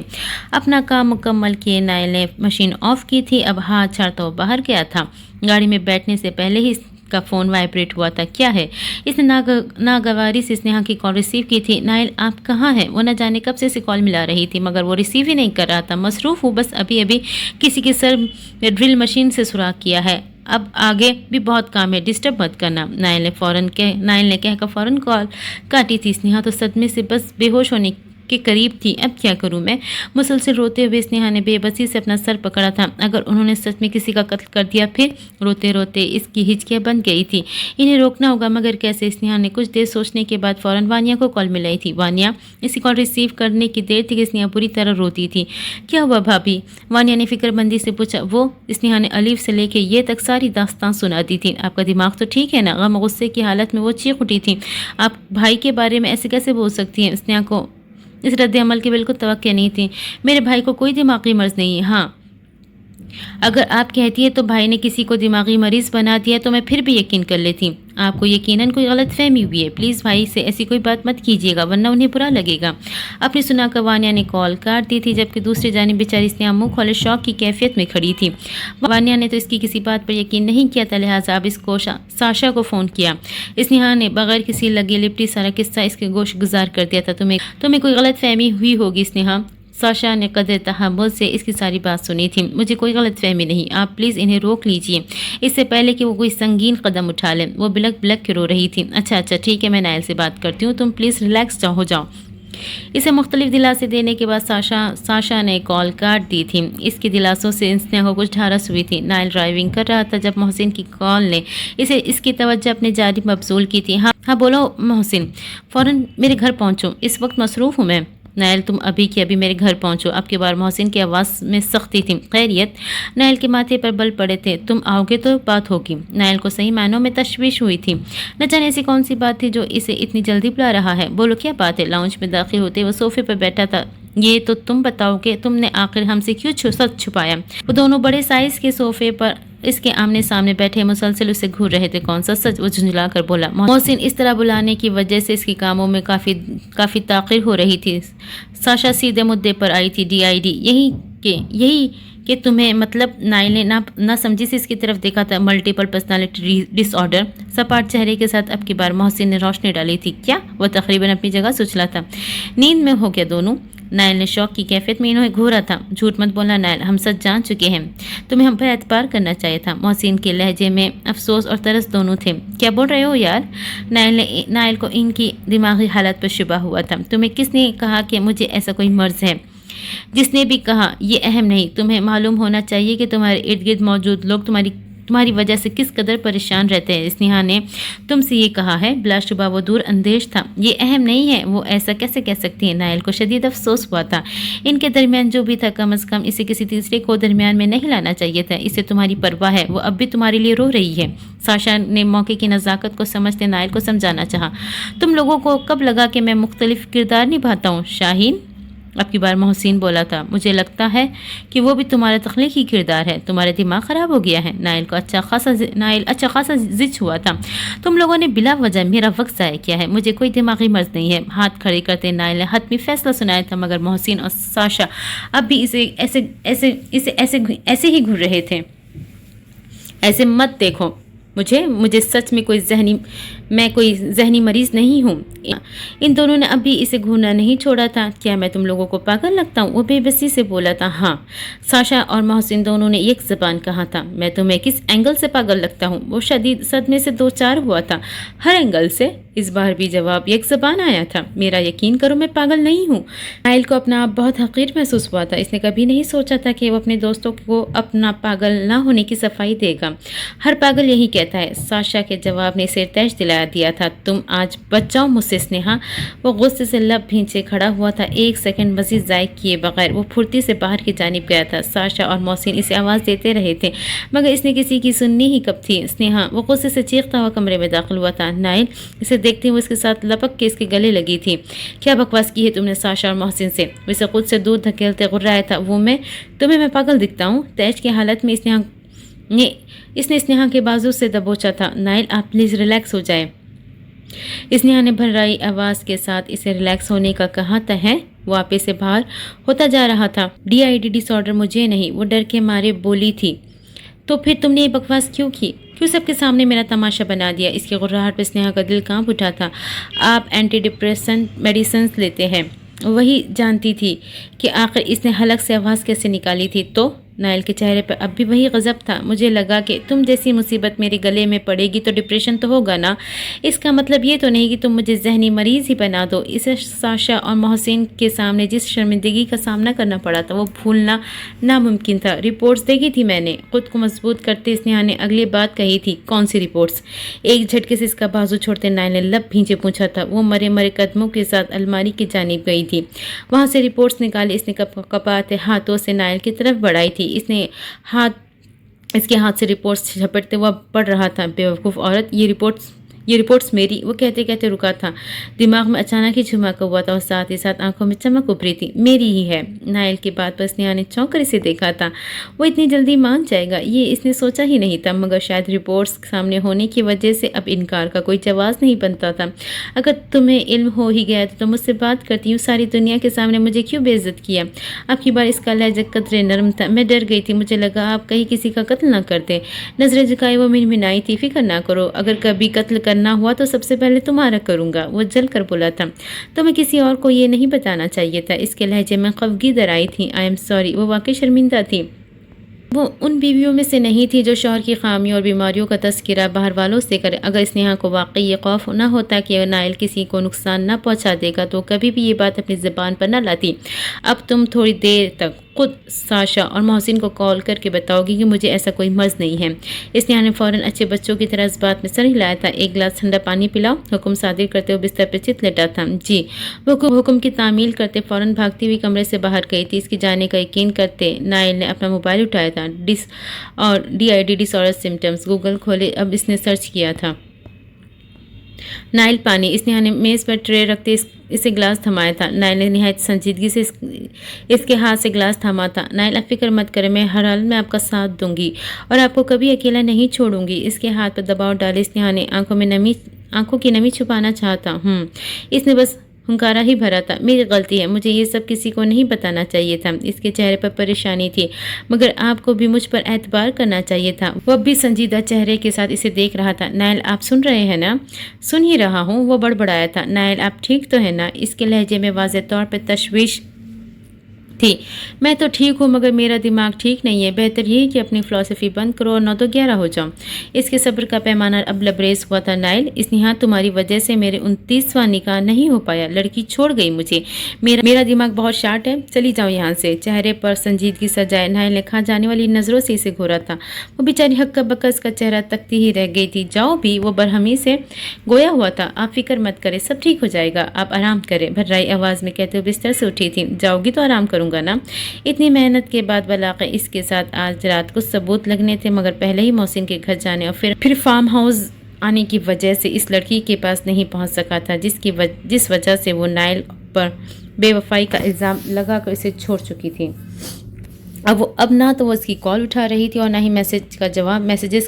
اپنا کام مکمل کیے نائل نے مشین آف کی تھی۔ اب ہاتھ چھاڑتا وہ باہر گیا تھا۔ گاڑی میں بیٹھنے سے پہلے ہی کا فون وائبریٹ ہوا تھا۔ کیا ہے؟ اس نے ناگواری سے اسنیہا کی کال ریسیو کی تھی۔ نائل آپ کہاں ہیں؟ وہ نہ جانے کب سے اسے کال ملا رہی تھی مگر وہ ریسیو ہی نہیں کر رہا تھا۔ مصروف ہوں، بس ابھی کسی کے سر میں ڈرل مشین سے سوراخ کیا ہے، اب آگے بھی بہت کام ہے، ڈسٹرب مت کرنا۔ نائل نے کہہ کر فوراً کال کاٹی تھی۔ اسنیہا تو صدمے سے بس بے ہوش ہونے کے قریب تھی۔ اب کیا کروں میں؟ مسلسل روتے ہوئے اسنیہا نے بے بسی سے اپنا سر پکڑا تھا۔ اگر انہوں نے سچ میں کسی کا قتل کر دیا پھر؟ روتے روتے اس کی ہچکیاں بند گئی تھی۔ انہیں روکنا ہوگا مگر کیسے؟ اسنیہا نے کچھ دیر سوچنے کے بعد فوراً وانیا کو کال ملائی تھی۔ وانیا اس کی کال ریسیو کرنے کی دیر تھی کہ اسنیہا بری طرح روتی تھی۔ کیا ہوا بھابھی؟ وانیا نے فکر مندی سے پوچھا۔ وہ اسنیہا نے الف سے لے کے یہ تک ساری داستان سنا دی تھی۔ آپ کا دماغ تو ٹھیک ہے نا؟ غم غصے کی حالت میں وہ چیخ اٹھی تھی۔ آپ بھائی کے بارے میں ایسے کیسے بول سکتی ہیں؟ اسنیہا کو اس رد عمل کی بالکل توقع نہیں تھی۔ میرے بھائی کو کوئی دماغی مرض نہیں ہے۔ ہاں اگر آپ کہتی ہے تو بھائی نے کسی کو دماغی مریض بنا دیا تو میں پھر بھی یقین کر لیتی۔ آپ کو یقیناً کوئی غلط فہمی ہوئی ہے۔ پلیز بھائی سے ایسی کوئی بات مت کیجیے گا ورنہ انہیں برا لگے گا۔ اپنی سنا کر وانیا نے کال کاٹ دی تھی جبکہ دوسری جانب بیچاری اسنیہا منہ کھولے شوق کی کیفیت میں کھڑی تھی۔ وانیا نے تو اس کی کسی بات پر یقین نہیں کیا تھا، لہٰذا اب اس کو ساشا کو فون کیا۔ اسنیہا نے بغیر کسی لگی لپٹی سارا قصہ اس کے گوش گزار کر دیا تھا۔ تمہیں کوئی غلط فہمی ہوئی ہوگی اسنیہا۔ ساشا نے قدر تحمل سے اس کی ساری بات سنی تھی۔ مجھے کوئی غلط فہمی نہیں، آپ پلیز انہیں روک لیجئے اس سے پہلے کہ وہ کوئی سنگین قدم اٹھا لیں۔ وہ بلک کے رو رہی تھی۔ اچھا ٹھیک ہے، میں نائل سے بات کرتی ہوں، تم پلیز ریلیکس ہو جاؤ۔ اسے مختلف دلاسے دینے کے بعد ساشا نے کال کاٹ دی تھی۔ اس کے دلاسوں سے اسنیہا کو کچھ ڈھارس ہوئی تھی۔ نائل ڈرائیونگ کر رہا تھا جب محسن کی کال نے اس کی توجہ اپنے جانب مبذول کی تھی۔ ہاں بولو محسن، فوراً میرے گھر پہنچو، اس وقت مصروف ہوں میں۔ نائل تم ابھی کے ابھی میرے گھر پہنچو۔ اب کی بار محسن کی آواز میں سختی تھی۔ خیریت؟ نائل کے ماتھے پر بل پڑے تھے۔ تم آؤ گے تو بات ہوگی۔ نائل کو صحیح معنوں میں تشویش ہوئی تھی۔ نہ جانے ایسی کون سی بات تھی جو اسے اتنی جلدی بلا رہا ہے۔ بولو کیا بات ہے؟ لاؤنج میں داخل ہوتے وہ صوفے پر بیٹھا تھا۔ یہ تو تم بتاؤ کہ تم نے آخر ہم سے کیوں سچ چھپایا؟ وہ دونوں بڑے سائز کے صوفے پر اس کے آمنے سامنے بیٹھے مسلسل اسے گھور رہے تھے۔ کون سا سچ؟ وہ جھنجھلا کر بولا۔ محسن اس طرح بلانے کی وجہ سے اس کے کاموں میں کافی تاخیر ہو رہی تھی۔ ساشا سیدھے مدعے پر آئی تھی۔ DID یہی کہ تمہیں مطلب؟ نائل نے نہ سمجھی سے اس کی طرف دیکھا تھا۔ ملٹیپل پرسنالٹی ڈس آرڈر؟ سپاٹ چہرے کے ساتھ اب کی بار محسن نے روشنی ڈالی تھی۔ کیا؟ وہ تقریباً اپنی جگہ سوچلا تھا۔ نیند میں ہو کیا دونوں؟ نائل نے شوق کی کیفیت میں انہیں گھورا تھا۔ جھوٹ مت بولنا نائل، ہم سچ جان چکے ہیں، تمہیں ہم پر اعتبار کرنا چاہیے تھا۔ محسن کے لہجے میں افسوس اور ترس دونوں تھے۔ کیا بول رہے ہو یار؟ نائل کو ان کی دماغی حالت پر شبہ ہوا تھا۔ تمہیں کس نے کہا کہ مجھے ایسا کوئی مرض ہے؟ جس نے بھی کہا یہ اہم نہیں، تمہیں معلوم ہونا چاہیے کہ تمہارے ارد گرد موجود لوگ تمہاری तुम्हारी वजह से किस कदर परेशान रहते हैं। स्नेहा ने तुमसे ये कहा है। बिलाशुबा वो दूर अंदेश था, ये अहम नहीं है। वो ऐसा कैसे कह सकती है। नाइल को शदीद अफसोस हुआ था। इनके दरमियान जो भी था, कम अज़ कम इसे किसी तीसरे को दरमियान में नहीं लाना चाहिए था। इसे तुम्हारी परवाह है, वो अब भी तुम्हारे लिए रो रही है। साशा ने मौके की नज़ाकत को समझते नाइल को समझाना चाहा। तुम लोगों को कब लगा कि मैं मुख्तलिफ किरदार निभाता हूँ शाहीन? अब की बार मोहसिन बोला था। मुझे लगता है कि वो भी तुम्हारा तख्लीकी किरदार है। तुम्हारा दिमाग ख़राब हो गया है। नाइल अच्छा खासा जिच हुआ था। तुम लोगों ने बिला वजह मेरा वक्त ज़ाया किया है। मुझे कोई दिमागी मर्ज नहीं है। हाथ खड़े करते नाइल ने हतमी फैसला सुनाया था, मगर मोहसिन और साशा अब भी इसे ऐसे ही घूर रहे थे। ऐसे मत देखो मुझे सच में मैं कोई जहनी मरीज़ नहीं हूँ। इन दोनों ने अभी इसे घूरना नहीं छोड़ा था। क्या मैं तुम लोगों को पागल लगता हूँ? वो बेबसी से बोला था। हाँ, साशा और मोहसिन दोनों ने एक ज़बान कहा था। मैं तुम्हें किस एंगल से पागल लगता हूँ? वो शदीद सदमे से दो चार हुआ था। हर एंगल से। इस बार भी जवाब एक ज़बान आया था। मेरा यकीन करो, मैं पागल नहीं हूँ। नाइल को अपना आप बहुत हकीर महसूस हुआ था। इसने कभी नहीं सोचा था कि वो अपने दोस्तों को अपना पागल ना होने की सफाई देगा। हर पागल यही कहता है। साशा के जवाब ने सिर तैश दिला दिया था। तुम आज बच जाओ मुझसे स्नेहा। वो गुस्से से लब भींचे खड़ा हुआ था। एक सेकंड मजीद ज़ाय किए बगैर वो फुर्ती से बाहर की जानिब गया था। साशा और मोहसिन इसे आवाज़ देते रहे थे, मगर इसने किसी की सुननी ही कब थी। स्नेहा वो गुस्से से चीखता हुआ कमरे में दाखिल हुआ था। नाइल इसे देखते हुए उसके साथ लपक के इसके गले लगी थी। क्या बकवास की है तुमने साशा और मोहसिन से? वैसे खुद से दूर धकेलते गुर्राया था। वो तुम्हें मैं पागल दिखता हूँ? तैश की हालत में इसने स्नेहा के बाजू से दबोचा था। नाइल आप प्लीज़ रिलैक्स हो जाए। स्नेहा ने भर्राई आवाज़ के साथ इसे रिलैक्स होने का कहा है। वो आपे से बाहर होता जा रहा था। DID डिसऑर्डर मुझे नहीं, वो डर के मारे बोली थी। तो फिर तुमने ये बकवास क्यों की? क्यों सबके सामने मेरा तमाशा बना दिया? इसकी गुर्राहट पर स्नेहा का दिल कांप उठा था। आप एंटी डिप्रेशन मेडिसिन लेते हैं। वही जानती थी कि आखिर इसने हलक से आवाज़ कैसे निकाली थी। तो नाइल के चेहरे पर अब भी वही गज़ब था। मुझे लगा कि तुम जैसी मुसीबत मेरे गले में पड़ेगी तो डिप्रेशन तो होगा ना। इसका मतलब ये तो नहीं कि तुम मुझे जहनी मरीज़ ही बना दो। इसे साशा और मोहसिन के सामने जिस शर्मिंदगी का सामना करना पड़ा था वो भूलना नामुमकिन था। रिपोर्ट्स देखी थी मैंने। खुद को मजबूत करते स्नेहा ने अगली बात कही थी। कौन सी रिपोर्ट्स? एक झटके से इसका बाजू छोड़ते नाइल ने लब भींचे पूछा था। वो मरे मरे कदमों के साथ अलमारी की जानिब गई थी। वहाँ से रिपोर्ट्स निकाली। इसने कपाते हाथों से नाइल की तरफ बढ़ाई थी। इसके हाथ से रिपोर्ट्स झपटते हुआ पढ़ रहा था। बेवकूफ़ औरत, ये रिपोर्ट्स मेरी। वो कहते कहते रुका था। दिमाग में अचानक ही झुमाका हुआ था और साथ ही साथ आंखों में चमक उभरी थी। मेरी ही है। नाइल की बात पर स्नेहा ने चौंक कर इसे देखा था। वो इतनी जल्दी मान जाएगा ये इसने सोचा ही नहीं था, मगर शायद रिपोर्ट्स सामने होने की वजह से अब इनकार का कोई जवाब नहीं बनता था। अगर तुम्हें इल्म हो ही गया तो मुझसे बात करती हूँ। सारी दुनिया के सामने मुझे क्यों बेइज्जत किया? अब की बार इसका लहजा कतरे नरम था। मैं डर गई थी। मुझे लगा आप कहीं किसी का कत्ल ना करते। नजरें झुकाई वो मिनमिनाई थी। फिक्र ना करो, अगर कभी कत्ल करना हुआ तो सबसे पहले तुम्हारा करूंगा। वो जल कर बोला था। तुम्हें किसी और को ये नहीं बताना चाहिए था। इसके लहजे में खफगी दराई थी। I am sorry. वो वाकई शर्मिंदा थी। वो उन बीवियों में से नहीं थी जो शौहर की खामियों और बीमारियों का तस्करा बाहर वालों से करे। अगर स्नेहा को वाकई ये खौफ न होता कि नाइल किसी को नुकसान न पहुंचा देगा तो कभी भी ये बात अपनी ज़बान पर न लाती। अब तुम थोड़ी देर तक खुद साशा और मोहसिन को कॉल करके बताओगी कि मुझे ऐसा कोई मर्ज़ नहीं है। स्नेहा ने फ़ौरन अच्छे बच्चों की तरह इस बात में सर हिलाया था। एक गिलास ठंडा पानी पिलाओ, हुक्म सादिर करते हुए बिस्तर पर चित लेटा था। जी। वो हुक्म की तामील करते फ़ौरन भागती हुई कमरे से बाहर गई थी। इसकी जाने का यकीन करते नाइल ने अपना मोबाइल उठाया था। DID डिसऑर्डर सिम्टम्स गूगल खोले। अब इसने सर्च किया था। नाइल पानी। स्नेहा ने मेज़ पर ट्रे रखते इसे गिलास थमाया था। नाइल ने निहायत संजीदगी से इसके हाथ से गिलास थामा था। नाइल आप फिक्र मत करें, मैं हर हाल में आपका साथ दूंगी और आपको कभी अकेला नहीं छोड़ूंगी। इसके हाथ पर दबाव डाले स्नेहा ने आंखों की नमी छुपाना चाहता। इसने बस हुंकारा ही भरा था। मेरी गलती है, मुझे ये सब किसी को नहीं बताना चाहिए था। इसके चेहरे पर परेशानी थी, मगर आपको भी मुझ पर एतबार करना चाहिए था। वो अब भी संजीदा चेहरे के साथ इसे देख रहा था। नाइल आप सुन रहे हैं ना? सुन ही रहा हूँ। वो बड़बड़ाया था। नाइल आप ठीक तो है ना? इसके लहजे में वाज़ेह तौर पर तशवीश थी। मैं तो ठीक हूँ मगर मेरा दिमाग ठीक नहीं है। बेहतर यही कि अपनी फ़िलॉसफ़ी बंद करो और 9 तो 11 हो जाओ। इसके सब्र का पैमाना अब लबरेज हुआ था। नाइल, इस निहायत तुम्हारी वजह से मेरे 29वां निकाह नहीं हो पाया। लड़की छोड़ गई मुझे। मेरा दिमाग बहुत शार्ट है। चली जाओ यहाँ से। चेहरे पर संजीदगी सजाए नाइल ने खा जाने वाली नज़रों से इसे घूरा था। वो बेचारी हक्का बक्का इसका चेहरा तकती ही रह गई थी। जाओ भी, वो बरहमी से गोया हुआ था। आप फिक्र मत करें, सब ठीक हो जाएगा। आप आराम करें, भर्राई आवाज़ में कहते हुए बिस्तर से उठी थी। जाओगी तो आराम करूंगा ना। इतनी मेहनत के बाद वलाक़े इसके साथ आज रात को सबूत लगने थे, मगर पहले ही मोहसिन के घर जाने और फिर फार्म हाउस आने की वजह से इस लड़की के पास नहीं पहुंच सका था, जिस वजह से वो नाइल पर बेवफाई का इल्ज़ाम लगा कर इसे छोड़ चुकी थी। अब ना तो वो इसकी कॉल उठा रही थी और ना ही मैसेजेस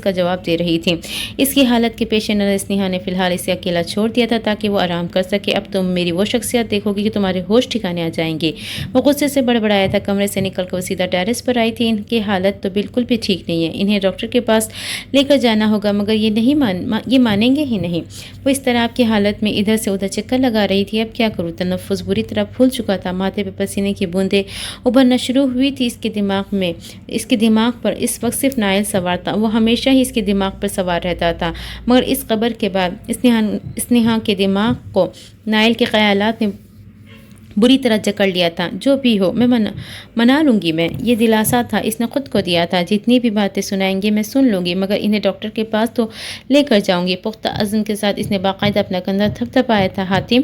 का जवाब दे रही थी। इसकी हालत के पेश नज़र स्नेहा ने फ़िलहाल इसे अकेला छोड़ दिया था ताकि वो आराम कर सके। अब तुम मेरी वो शख्सियत देखोगी कि तुम्हारे होश ठिकाने आ जाएंगे। वो गुस्से से बड़बड़ाया था। कमरे से निकल कर वो सीधा टेरेस पर आई थी। इनकी हालत तो बिल्कुल भी ठीक नहीं है। इन्हें डॉक्टर के पास लेकर जाना होगा, मगर ये मानेंगे ही नहीं। वो इस तरह आपकी हालत में इधर से उधर चक्कर लगा रही थी। अब क्या करूँ? तनफ्फुस बुरी तरह फूल चुका था। माथे पर पसीने की बूंदें उभरना शुरू हुई थी। इसके दिमाग पर इस वक्त सिर्फ नाइल सवार था। वो हमेशा ही इसके दिमाग पर सवार रहता था, मगर इस खबर के बाद स्नेहा के दिमाग को नाइल के ख्यालात ने बुरी तरह जकड़ लिया था। जो भी हो, मैं मना लूँगी। मैं ये दिलासा था इसने खुद को दिया था। जितनी भी बातें सुनाएंगे मैं सुन लूँगी, मगर इन्हें डॉक्टर के पास तो लेकर जाऊँगी। पुख्ता अज़्म के साथ इसने बाकायदा अपना कंधा थपथपाया था। हातिम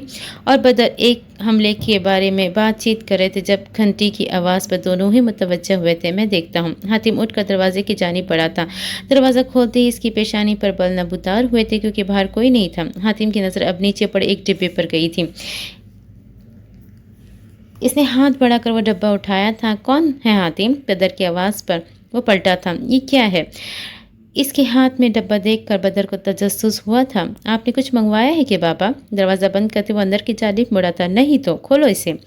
और बदर एक हमले के बारे में बातचीत कर रहे थे जब घंटी की आवाज़ पर दोनों ही मुतवज्जह हुए थे। मैं देखता हूँ। हातिम उठकर दरवाजे की जानिब बढ़ा था। दरवाज़ा खोलते ही इसकी पेशानी पर बल नबूदार हुए थे, क्योंकि बाहर कोई नहीं था। हातिम की नज़र अब नीचे पड़े एक डिब्बे पर गई थी। इसने हाथ बढ़ाकर वो डब्बा उठाया था। कौन है हातिम? बदर की आवाज़ पर वो पलटा था। ये क्या है? इसके हाथ में डब्बा देखकर बदर को तजस्सुस हुआ था। आपने कुछ मंगवाया है कि बाबा? दरवाज़ा बंद करते वो अंदर की जानिब मुड़ा था। नहीं तो खोलो इसे।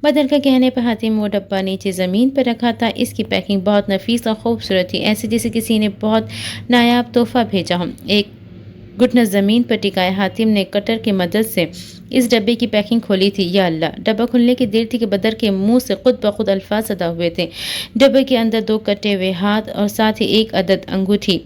बदर का कहने पर हातिम वो डब्बा नीचे ज़मीन पर रखा था। इसकी पैकिंग बहुत नफीस और खूबसूरत थी, ऐसे जैसे किसी ने बहुत नायाब तोहफा भेजा हो। एक घुटना ज़मीन पर टिकाए हातिम ने कटर की मदद से इस डब्बे की पैकिंग खोली थी। या अल्लाह! डब्बा खुलने की देर थी कि बदर के मुंह से खुद ब खुद अल्फाज अदा हुए थे। डब्बे के अंदर 2 कटे हुए हाथ और साथ ही एक अदद अंगूठी,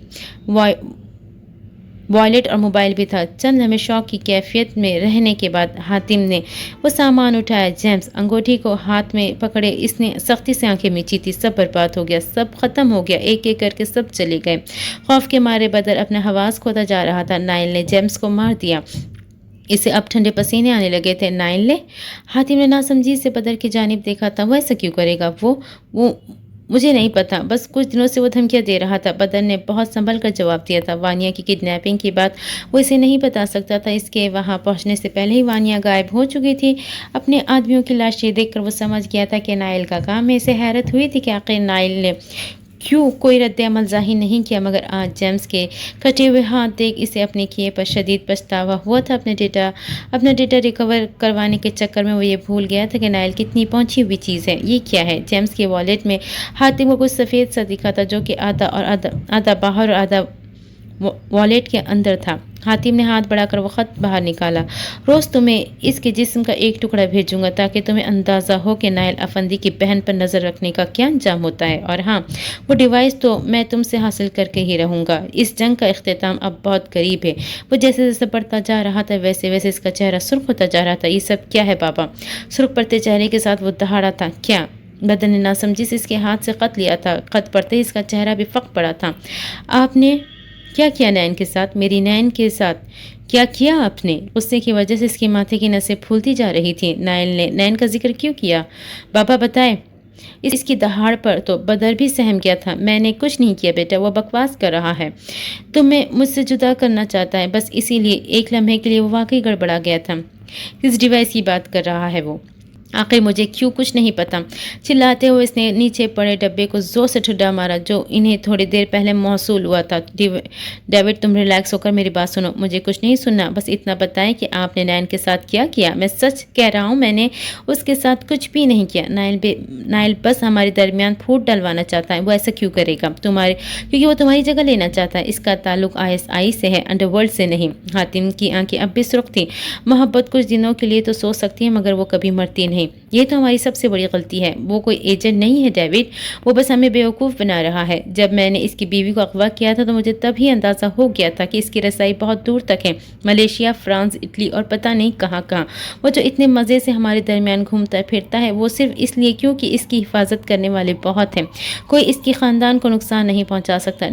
वॉलेट और मोबाइल भी था। चंद लम्हे शौक की कैफियत में रहने के बाद हातिम ने वो सामान उठाया। जेम्स अंगूठी को हाथ में पकड़े इसने सख्ती से आंखें मीची थी। सब बर्बाद हो गया, सब खत्म हो गया। एक एक करके सब चले गए। खौफ के मारे बदर अपना हवास खोता जा रहा था। नाइल ने जेम्स को मार दिया। इसे अब ठंडे पसीने आने लगे थे। नाइल ने? हातिम ने नासमझी से बदर की जानिब देखा था। वो ऐसा क्यों करेगा? वो मुझे नहीं पता, बस कुछ दिनों से वो धमकियाँ दे रहा था। बदर ने बहुत संभल कर जवाब दिया था। वानिया की किडनैपिंग की बात वो इसे नहीं बता सकता था। इसके वहाँ पहुँचने से पहले ही वानिया गायब हो चुकी थी। अपने आदमियों की लाशें देखकर वो समझ गया था कि नाइल का काम है। इसे हैरत हुई थी कि आखिर नाइल ने क्यों कोई रद्द-ए-अमल ज़ाहिर नहीं किया, मगर आज जेम्स के कटे हुए हाथ देख इसे अपने किए पर शदीद पछतावा हुआ था। अपना डेटा रिकवर करवाने के चक्कर में वो ये भूल गया था कि नाइल कितनी पहुंची हुई चीज़ है। ये क्या है? जेम्स के वॉलेट में हातिम को कुछ सफ़ेद सा दिखा था, जो कि आधा बाहर और आधा वॉलेट के अंदर था। हातिम ने हाथ बढ़ाकर वो ख़त बाहर निकाला। रोज़ तुम्हें इसके जिस्म का एक टुकड़ा भेजूंगा ताकि तुम्हें अंदाज़ा हो कि नाइल अफंदी की बहन पर नज़र रखने का क्या अंजाम होता है। और हाँ, वो डिवाइस तो मैं तुमसे हासिल करके ही रहूँगा। इस जंग का इख्तिताम अब बहुत करीब है। वो जैसे जैसे बढ़ता जा रहा था वैसे वैसे इसका चेहरा सुर्ख होता जा रहा था। ये सब क्या है बाबा? सुर्ख पड़ते चेहरे के साथ वो दहाड़ा था। क्या? बदर ने नासमझी से इसके हाथ से ख़त लिया था। ख़त पढ़ते ही इसका चेहरा भी फक पड़ा था। आपने क्या किया नैन के साथ? मेरी नैन के साथ क्या किया आपने? गुस्से की वजह से इसके माथे की नसें फूलती जा रही थी। नाइल ने नैन का जिक्र क्यों किया? बाबा बताए। इसकी दहाड़ पर तो बदर भी सहम गया था। मैंने कुछ नहीं किया बेटा, वो बकवास कर रहा है। तुम्हें मुझसे जुदा करना चाहता है, बस इसीलिए। एक लम्हे के लिए वो वाकई गड़बड़ा गया था। किस डिवाइस की बात कर रहा है वो? आखिर मुझे क्यों कुछ नहीं पता। चिल्लाते हुए इसने नीचे पड़े डब्बे को जोर से ठुड्डा मारा जो इन्हें थोड़ी देर पहले मौसूल हुआ था। डेविड तुम रिलैक्स होकर मेरी बात सुनो। मुझे कुछ नहीं सुनना, बस इतना बताएं कि आपने नैन के साथ क्या किया। मैं सच कह रहा हूँ, मैंने उसके साथ कुछ भी नहीं किया। नाइल बस हमारे दरमियान फूट डलवाना चाहता है। वो ऐसा क्यों करेगा? क्योंकि वो तुम्हारी जगह लेना चाहता है। इसका ताल्लुक ISI से है, अंडरवर्ल्ड से नहीं। हातिम की आंखें अब भी सुर्ख थी। मोहब्बत कुछ दिनों के लिए तो सो सकती है, मगर वो कभी मरती नहीं। نہیں، یہ تو ہماری سب سے بڑی غلطی ہے۔ وہ کوئی ایجنٹ نہیں ہے ڈیوڈ، وہ بس ہمیں بیوقوف بنا رہا ہے۔ جب میں نے اس کی بیوی کو اغوا کیا تھا تو مجھے تب ہی اندازہ ہو گیا تھا کہ اس کی رسائی بہت دور تک ہے، ملیشیا، فرانس، اٹلی اور پتہ نہیں کہاں کہاں۔ وہ جو اتنے مزے سے ہمارے درمیان گھومتا پھرتا ہے وہ صرف اس لیے کیونکہ اس کی حفاظت کرنے والے بہت ہیں۔ کوئی اس کی خاندان کو نقصان نہیں پہنچا سکتا۔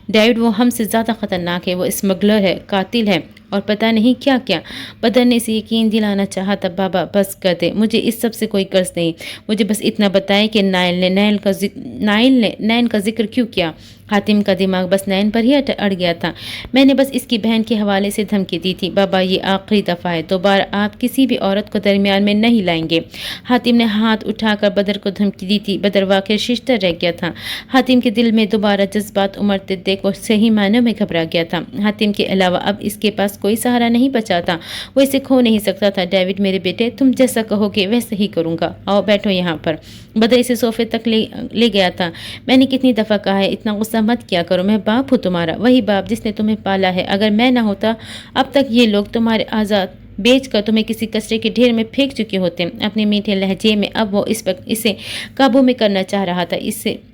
ڈیوڈ وہ ہم سے زیادہ خطرناک ہے، وہ اسمگلر ہے، قاتل ہے اور پتہ نہیں کیا کیا۔ بدر نے اسے یقین دلانا چاہا تھا۔ بابا بس کر دے، مجھے اس سب سے کوئی قرض نہیں، مجھے بس اتنا بتائے کہ نائل نے نین کا ذکر کیوں کیا۔ حاتم کا دماغ بس نین پر ہی اڑ گیا تھا۔ میں نے بس اس کی بہن کے حوالے سے دھمکی دی تھی۔ بابا یہ آخری دفعہ ہے، دوبارہ آپ کسی بھی عورت کو درمیان میں نہیں لائیں گے۔ حاتم نے ہاتھ اٹھا کر بدر کو دھمکی دی تھی۔ بدر واقعی ششدر رہ گیا تھا۔ حاتم کے دل میں دوبارہ جذبات امڑتے دیکھ وہ صحیح معنوں میں گھبرا گیا تھا۔ حاتم کے علاوہ اب اس کے پاس کوئی سہارا نہیں بچا تھا، وہ اسے کھو نہیں سکتا تھا۔ ڈیوڈ میرے بیٹے، تم جیسا کہو گے ویسا ہی کروں گا، آؤ بیٹھو یہاں پر۔ بدر اسے صوفے تک لے گیا تھا۔ میں نے کتنی دفعہ کہا ہے اتنا غصہ مت کیا کرو، میں باپ ہوں تمہارا، وہی باپ جس نے تمہیں پالا ہے۔ اگر میں نہ ہوتا اب تک یہ لوگ تمہارے آزاد بیچ کر تمہیں کسی کچرے کے ڈھیر میں پھینک چکے ہوتے۔ اپنے میٹھے لہجے میں اب وہ اسے قابو میں کرنا چاہ رہا تھا،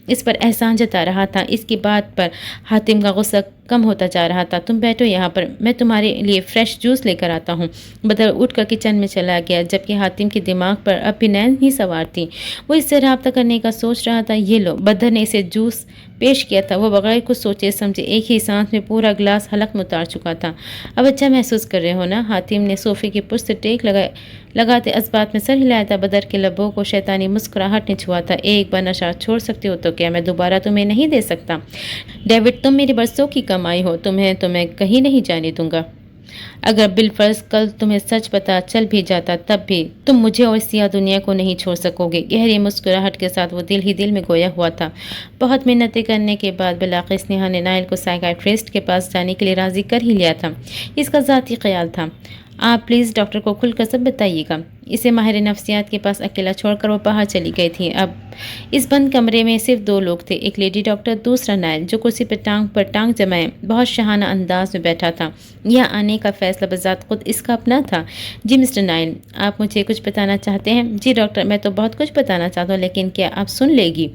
اس پر احسان جتا رہا تھا۔ اس کی بات پر حاتم کا غصہ کم ہوتا جا رہا تھا۔ تم بیٹھو یہاں پر، میں تمہارے لیے فریش جوس لے کر آتا ہوں۔ بدر اٹھ کر کچن میں چلا گیا، جبکہ حاتم کے دماغ پر اب بھی نین ہی سوار تھی۔ وہ اس سے رابطہ کرنے کا سوچ رہا تھا۔ یہ لو، بدر نے اسے جوس پیش کیا تھا۔ وہ بغیر کچھ سوچے سمجھے ایک ہی سانس میں پورا گلاس حلق میں اتار چکا تھا۔ اب اچھا محسوس کر رہے ہو نا؟ حاتم نے صوفے کی پشت سے ٹیک لگاتے اسبات میں سر ہلایا تھا۔ بدر کے لبوں کو شیطانی مسکراہٹ نے چھوا تھا۔ ایک بار نشہ چھوڑ سکتے ہو تو کیا میں دوبارہ تمہیں نہیں دے سکتا؟ ڈیوڈ، تم میری برسوں کی کمائی ہو، تمہیں تو میں کہیں نہیں جانے دوں گا۔ اگر بالفرض کل تمہیں سچ پتا چل بھی جاتا تب بھی تم مجھے اور سیاہ دنیا کو نہیں چھوڑ سکو گے۔ گہری مسکراہٹ کے ساتھ وہ دل ہی دل میں گویا ہوا تھا۔ بہت محنتیں کرنے کے بعد بلاخر اسنیہا نے نائل کو سائیکیاٹرسٹ کے پاس جانے کے لیے راضی کر ہی لیا تھا۔ اس کا ذاتی خیال تھا، آپ پلیز ڈاکٹر کو کھل کر سب بتائیے گا۔ اسے ماہر نفسیات کے پاس اکیلا چھوڑ کر وہ باہر چلی گئی تھی۔ اب اس بند کمرے میں صرف دو لوگ تھے، ایک لیڈی ڈاکٹر، دوسرا نائل، جو کرسی پر ٹانگ جمائے بہت شاہانہ انداز میں بیٹھا تھا۔ یہاں آنے کا فیصلہ بذات خود اس کا اپنا تھا۔ جی مسٹر نائل، آپ مجھے کچھ بتانا چاہتے ہیں؟ جی ڈاکٹر، میں تو بہت کچھ بتانا چاہتا ہوں، لیکن کیا آپ سن لے گی؟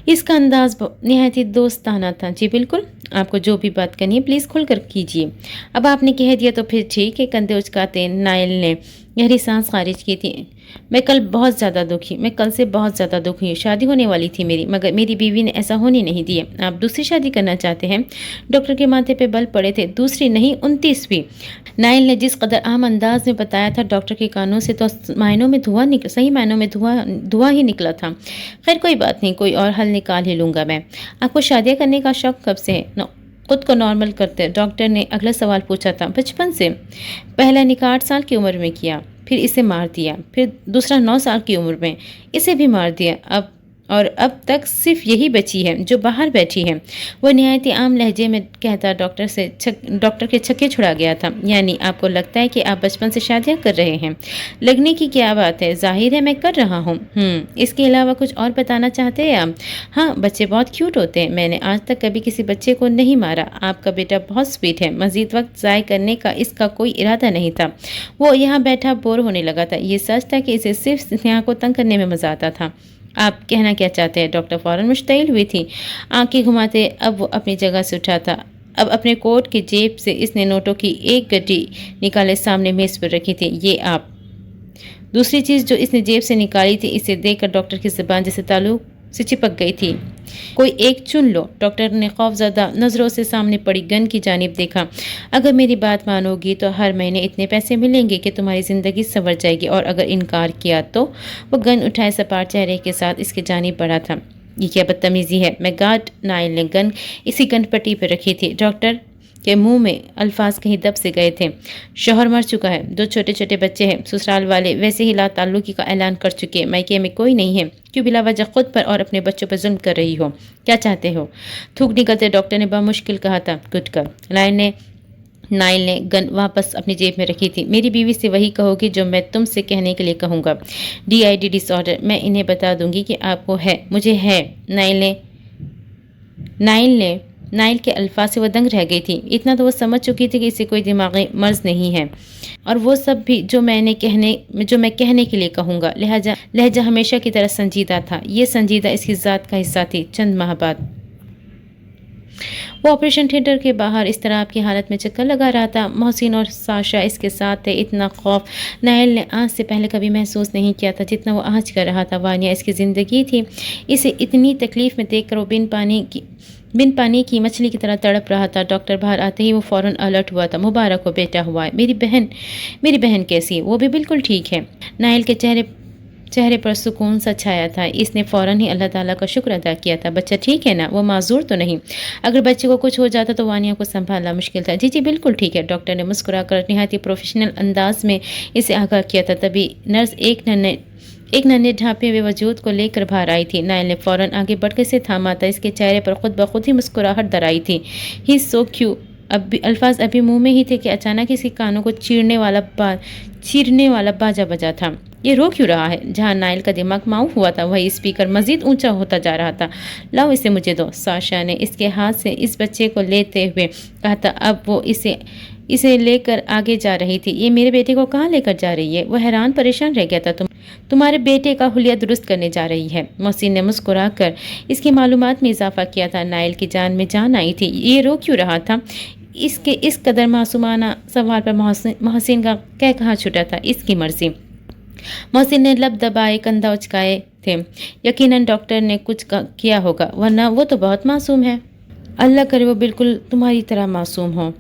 اس کا انداز نہایت ہی دوستانہ تھا۔ جی بالکل، آپ کو جو بھی بات کرنی ہے پلیز کھل کر کیجیے۔ اب آپ نے کہہ دیا تو پھر ٹھیک ہے، کندھے اچکاتے نائل نے گہری سانس خارج کی تھی۔ میں کل سے بہت زیادہ دکھی ہوں۔ شادی ہونے والی تھی میری، مگر میری بیوی نے ایسا ہونے نہیں دیا۔ آپ دوسری شادی کرنا چاہتے ہیں؟ ڈاکٹر کے ماتھے پہ بل پڑے تھے۔ دوسری نہیں، 29ویں۔ نائل نے جس قدر عام انداز میں بتایا تھا، ڈاکٹر کے کانوں سے تو صحیح معنوں میں دھواں ہی نکلا تھا۔ خیر کوئی بات نہیں، کوئی اور حل نکال ہی لوں گا میں۔ آپ کو شادیاں کرنے کا شوق کب سے ہے؟ خود کو نارمل کرتے ڈاکٹر نے اگلا سوال پوچھا تھا۔ بچپن سے۔ پہلا نکاح 8 سال کی عمر میں کیا، پھر اسے مار دیا، پھر دوسرا 9 سال کی عمر میں، اسے بھی مار دیا، اب تک صرف یہی بچی ہے جو باہر بیٹھی ہے۔ وہ نہایت عام لہجے میں کہتا ڈاکٹر کے چھکے چھڑا گیا تھا۔ یعنی آپ کو لگتا ہے کہ آپ بچپن سے شادیاں کر رہے ہیں؟ لگنے کی کیا بات ہے، ظاہر ہے میں کر رہا ہوں۔ اس کے علاوہ کچھ اور بتانا چاہتے ہیں آپ؟ ہاں، بچے بہت کیوٹ ہوتے ہیں، میں نے آج تک کبھی کسی بچے کو نہیں مارا۔ آپ کا بیٹا بہت سویٹ ہے۔ مزید وقت ضائع کرنے کا اس کا کوئی ارادہ نہیں تھا۔ وہ یہاں بیٹھا بور ہونے لگا تھا۔ یہ سچ تھا کہ اسے صرف اسنیہا کو تنگ کرنے میں مزہ آتا تھا۔ آپ کہنا کیا چاہتے ہیں؟ ڈاکٹر فوراً مشتعل ہوئی تھی، آنکھیں گھماتے۔ اب وہ اپنی جگہ سے اٹھا تھا۔ اب اپنے کوٹ کی جیب سے اس نے نوٹوں کی ایک گٹی نکالے سامنے میز پر رکھی تھی۔ یہ آپ۔ دوسری چیز جو اس نے جیب سے نکالی تھی، اسے دیکھ کر ڈاکٹر کی زبان جیسے تعلق سے چپک گئی تھی۔ کوئی ایک چن لو۔ ڈاکٹر نے خوفزدہ نظروں سے سامنے پڑی گن کی جانب دیکھا۔ اگر میری بات مانو گی تو ہر مہینے اتنے پیسے ملیں گے کہ تمہاری زندگی سنور جائے گی، اور اگر انکار کیا تو؟ وہ گن اٹھائے سپاٹ چہرے کے ساتھ اس کے جانب بڑھا تھا۔ یہ کیا بدتمیزی ہے؟ میں گارڈ نائل نے گن اسی گن پٹی پہ رکھی تھی۔ ڈاکٹر کے منہ میں الفاظ کہیں دب سے گئے تھے۔ شوہر مر چکا ہے، 2 چھوٹے چھوٹے بچے ہیں، سسرال والے ویسے ہی لا تعلقی کا اعلان کر چکے، مائکے میں کوئی نہیں ہے، کیوں بلا وجہ خود پر اور اپنے بچوں پر ظلم کر رہی ہو؟ کیا چاہتے ہو؟ تھوک نکلتے ڈاکٹر نے بمشکل کہا تھا۔ گٹ کر۔ نائل نے گن واپس اپنی جیب میں رکھی تھی۔ میری بیوی سے وہی کہو گی جو میں تم سے کہنے کے لیے کہوں گا۔ DID ڈس آرڈر، میں انہیں بتا دوں گی کہ آپ کو ہے، مجھے ہے۔ نائل کے الفاظ سے وہ دنگ رہ گئی تھی۔ اتنا تو وہ سمجھ چکی تھی کہ اسے کوئی دماغی مرض نہیں ہے۔ اور وہ سب بھی جو میں کہنے کے لیے کہوں گا۔ لہجہ ہمیشہ کی طرح سنجیدہ تھا، یہ سنجیدہ اس کی ذات کا حصہ تھی۔ چند ماہ بعد وہ آپریشن تھیٹر کے باہر اضطراب کی حالت میں چکر لگا رہا تھا۔ محسن اور ساشا اس کے ساتھ تھے۔ اتنا خوف نائل نے آج سے پہلے کبھی محسوس نہیں کیا تھا جتنا وہ آج کر رہا تھا۔ وانیا اس کی زندگی تھی، اسے اتنی تکلیف میں دیکھ کر وہ بن پانی کی مچھلی کی طرح تڑپ رہا تھا۔ ڈاکٹر باہر آتے ہی وہ فوراً الرٹ ہوا تھا۔ مبارک ہو بیٹا، ہوا ہے؟ میری بہن کیسی ہے؟ وہ بھی بالکل ٹھیک ہے۔ نائل کے چہرے پر سکون سا چھایا تھا۔ اس نے فوراً ہی اللہ تعالیٰ کا شکر ادا کیا تھا۔ بچہ ٹھیک ہے نا؟ وہ معذور تو نہیں؟ اگر بچے کو کچھ ہو جاتا تو وانیا کو سنبھالنا مشکل تھا۔ جی بالکل ٹھیک ہے، ڈاکٹر نے مسکرا کر نہایت ہی پروفیشنل انداز میں اسے آگاہ کیا تھا۔ تبھی نرس ایک ننھے ڈھانپے ہوئے وجود کو لے کر باہر آئی تھی۔ نائل نے فوراً آگے بڑھ کے اسے تھاما تھا۔ اس کے چہرے پر خود بخود ہی مسکراہٹ در آئی تھی۔ ہی سو کیو الفاظ ابھی منہ میں ہی تھے کہ اچانک اس کے کانوں کو چیرنے والا باجا بجا تھا۔ یہ رو کیوں رہا ہے؟ جہاں نائل کا دماغ معاف ہوا تھا وہی اسپیکر مزید اونچا ہوتا جا رہا تھا۔ لاؤ اسے مجھے دو، ساشا نے اس کے ہاتھ سے اس بچے کو لیتے ہوئے کہا تھا۔ اب وہ اسے لے کر آگے جا رہی تھی۔ یہ میرے بیٹے کو کہاں لے کر جا رہی ہے؟ وہ حیران پریشان رہ گیا تھا۔ تمہارے بیٹے کا حلیہ درست کرنے جا رہی ہے، محسن نے مسکرا کر اس کی معلومات میں اضافہ کیا تھا۔ نائل کی جان میں جان آئی تھی۔ یہ رو کیوں رہا تھا؟ اس کے اس قدر معصومانہ سوال پر محسن کا کہاں چھٹا تھا۔ اس کی مرضی۔ محسن نے لب دبائے کندھا اچکائے تھے۔ یقیناً ڈاکٹر نے کچھ کیا ہوگا، ورنہ وہ تو بہت معصوم ہے۔ اللہ کرے وہ بالکل تمہاری طرح معصوم ہو۔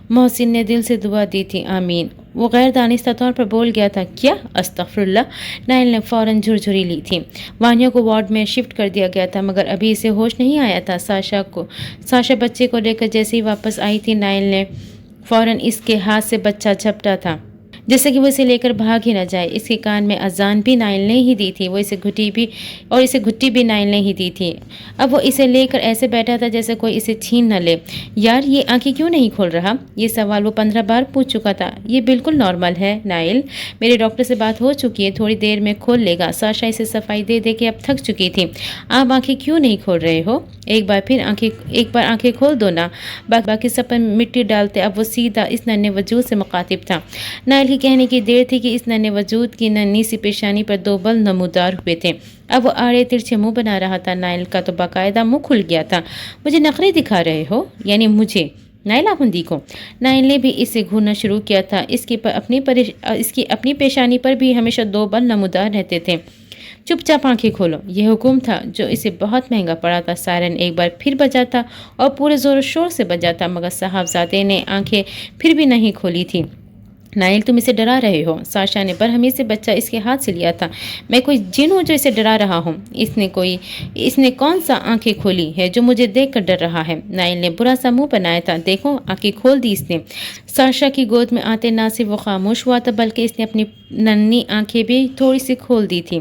محسن نے دل سے دعا دی تھی۔ آمین۔ وہ غیر دانستہ طور پر بول گیا تھا۔ کیا؟ استغفر اللہ۔ نائل نے فوراً جھرجھری لی تھی۔ وانیا کو وارڈ میں شفٹ کر دیا گیا تھا مگر ابھی اسے ہوش نہیں آیا تھا۔ ساشا بچے کو لے کر جیسے ہی واپس آئی تھی نائل نے فوراً اس کے ہاتھ سے بچہ جھپٹا تھا جیسے کہ وہ اسے لے کر بھاگ ہی نہ جائے۔ اس کے کان میں اذان بھی نائل نے ہی دی تھی، اسے گھٹی بھی نائل نے ہی دی تھی۔ اب وہ اسے لے کر ایسے بیٹھا تھا جیسے کوئی اسے چھین نہ لے۔ یار یہ آنکھیں کیوں نہیں کھول رہا؟ یہ سوال وہ 15 بار پوچھ چکا تھا۔ یہ بالکل نارمل ہے نائل، میرے ڈاکٹر سے بات ہو چکی ہے، تھوڑی دیر میں کھول لے گا۔ ساشا اسے صفائی دے کے اب تھک چکی تھی۔ آپ آنکھیں کیوں نہیں کھول رہے ہو؟ ایک بار آنکھیں کھول دو نا۔ باقی سب پر مٹی ڈالتے اب وہ سیدھا اس ننھے وجود سے مخاطب تھا۔ نائل کی کہنے کی دیر تھی کہ اس ننھے وجود کی ننھی سی پیشانی پر 2 بل نمودار ہوئے تھے۔ اب وہ آڑے ترچھے منہ بنا رہا تھا۔ نائل کا تو باقاعدہ منہ کھل گیا تھا۔ مجھے نخرے دکھا رہے ہو؟ یعنی مجھے نائل آخوندی کو؟ نائل نے بھی اسے گھورنا شروع کیا تھا۔ اس کی اپنی پیشانی پر بھی ہمیشہ 2 بل نمودار رہتے تھے۔ چپ چاپ آنکھیں کھولو، یہ حکم تھا جو اسے بہت مہنگا پڑا تھا۔ سائرن ایک بار پھر بجا تھا اور پورے زور و شور سے بجا تھا مگر صاحبزادے نے آنکھیں پھر بھی نہیں کھولی تھی۔ نائل تم اسے ڈرا رہے ہو؟ ساشا نے برہمی سے بچہ اس کے ہاتھ سے لیا تھا۔ میں کوئی جن ہوں جو اسے ڈرا رہا ہوں؟ اس نے کون سا آنکھیں کھولی ہے جو مجھے دیکھ کر ڈر رہا ہے؟ نائل نے برا سا منہ بنایا تھا۔ دیکھو آنکھیں کھول دی اس نے۔ ساشا کی گود میں آتے نہ صرف وہ خاموش ہوا تھا بلکہ اس نے اپنی ننھی آنکھیں بھی تھوڑی سی کھول دی تھی۔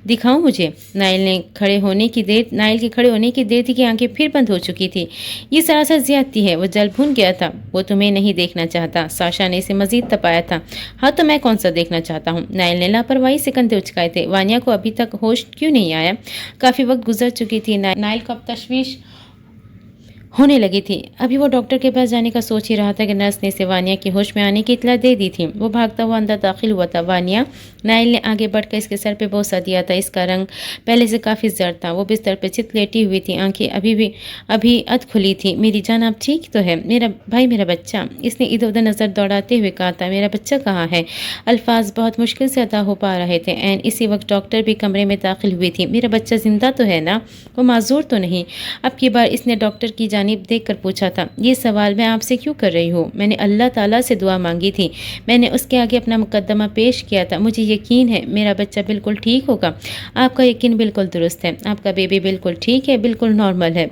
دکھاؤں مجھے؟ نائل کے کھڑے ہونے کی دیر تھی کہ آنکھیں پھر بند ہو چکی تھی۔ یہ سراسر زیادتی ہے، وہ جل بھن گیا تھا۔ وہ تمہیں نہیں دیکھنا چاہتا۔ ساشا نے اسے مزید تپایا تھا۔ ہاں تو میں کون سا دیکھنا چاہتا ہوں؟ نائل نے لاپرواہی سے کندھے اچکائے تھے۔ وانیا کو ابھی تک ہوش کیوں نہیں آیا؟ کافی وقت گزر چکی تھی۔ نائل کو اب تشویش ہونے لگی تھی۔ ابھی وہ ڈاکٹر کے پاس جانے کا سوچ ہی رہا تھا کہ نرس نے اسے وانیا کے ہوش میں آنے کی اطلاع دے دی تھی۔ وہ بھاگتا ہوا اندر داخل ہوا تھا۔ وانیا! نائل نے آگے بڑھ کر اس کے سر پہ بوسہ دیا تھا۔ اس کا رنگ پہلے سے کافی زرد تھا۔ وہ بستر پہ چت لیٹی ہوئی تھی، آنکھیں ابھی ادھ کھلی تھی۔ میری جان آپ ٹھیک تو ہے؟ میرا بچہ، اس نے ادھر ادھر نظر دوڑاتے ہوئے کہا تھا۔ میرا بچہ کہاں ہے؟ الفاظ بہت مشکل سے ادا ہو پا رہے تھے۔ اسی وقت ڈاکٹر بھی کمرے میں داخل ہوئی تھی۔ میرا بچہ زندہ تو ہے نا؟ وہ معذور تو نہیں؟ اب کی بار اس نے ڈاکٹر کی جانب دیکھ کر پوچھا تھا۔ یہ سوال میں آپ سے کیوں کر رہی ہوں؟ میں نے اللہ تعالیٰ سے دعا مانگی تھی، میں نے اس کے آگے اپنا مقدمہ پیش کیا تھا۔ مجھے یقین ہے میرا بچہ بالکل ٹھیک ہوگا۔ آپ کا یقین بالکل درست ہے، آپ کا بیبی بالکل ٹھیک ہے، بالکل نارمل ہے،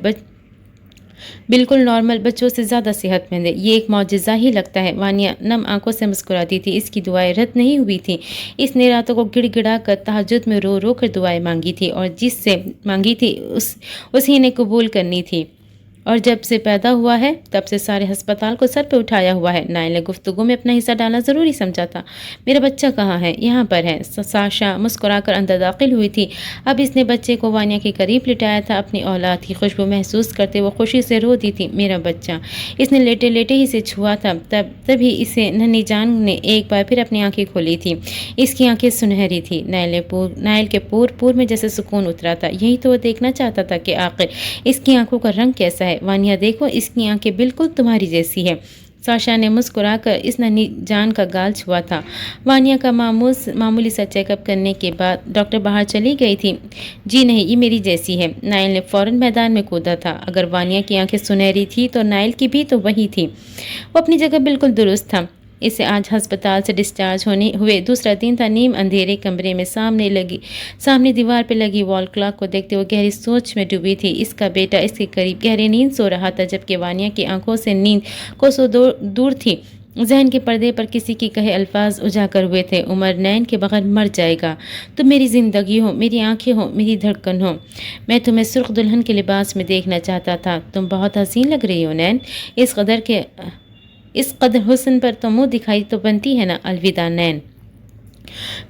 بالکل نارمل بچوں سے زیادہ صحت مند ہے۔ یہ ایک معجزہ ہی لگتا ہے۔ وانیا نم آنکھوں سے مسکراتی تھی۔ اس کی دعائیں رد نہیں ہوئی تھی۔ اس نے راتوں کو گڑ گڑا کر تہجد میں رو رو کر دعائیں مانگی تھی اور جس سے مانگی تھی اسی نے قبول کرنی تھی۔ اور جب سے پیدا ہوا ہے تب سے سارے ہسپتال کو سر پہ اٹھایا ہوا ہے۔ نائل نے گفتگو میں اپنا حصہ ڈالنا ضروری سمجھا تھا۔ میرا بچہ کہاں ہے؟ یہاں پر ہے۔ ساشا مسکرا کر اندر داخل ہوئی تھی۔ اب اس نے بچے کو وانیا کے قریب لٹایا تھا، اپنی اولاد کی خوشبو محسوس کرتے وہ خوشی سے رو دی تھی۔ میرا بچہ، اس نے لیٹے لیٹے ہی سے چھوا تھا، تبھی اسے ننھی جان نے ایک بار پھر اپنی آنکھیں کھولی تھی۔ اس کی آنکھیں سنہری تھی۔ نائل کے پور میں جیسے سکون اترا تھا۔ یہی تو وہ دیکھنا چاہتا تھا کہ آخر اس کی آنکھوں کا رنگ کیسا ہے۔ وانیا دیکھو، اس کی آنکھیں بالکل تمہاری جیسی ہے۔ ساشا نے مسکرا کر اس ننھی جان کا گال چھوا تھا۔ وانیا کا معمولی سا چیک اپ کرنے کے بعد ڈاکٹر باہر چلی گئی تھی۔ جی نہیں، یہ میری جیسی ہے۔ نائل نے فوراً میدان میں کودا تھا۔ اگر وانیا کی آنکھیں سنہری تھی تو نائل کی بھی تو وہی تھی۔ وہ اپنی جگہ بالکل درست تھا۔ اسے آج ہسپتال سے ڈسچارج ہونے ہوئے دوسرا دن تھا۔ نیم اندھیرے کمرے میں سامنے دیوار پہ لگی وال کلاک کو دیکھتے وہ گہری سوچ میں ڈوبی تھی۔ اس کا بیٹا اس کے قریب گہری نیند سو رہا تھا، جبکہ وانیا کی آنکھوں سے نیند کو سو دور تھی۔ ذہن کے پردے پر کسی کی کہے الفاظ اجاگر ہوئے تھے، عمر نین کے بغیر مر جائے گا۔ تم میری زندگی ہو، میری آنکھیں ہو، میری دھڑکن ہو۔ میں تمہیں سرخ دلہن کے لباس میں دیکھنا چاہتا تھا۔ تم بہت حسین لگ رہی ہو نین۔ اس قدر حسن پر تو منہ دکھائی تو بنتی ہے نا۔ الوداع نین۔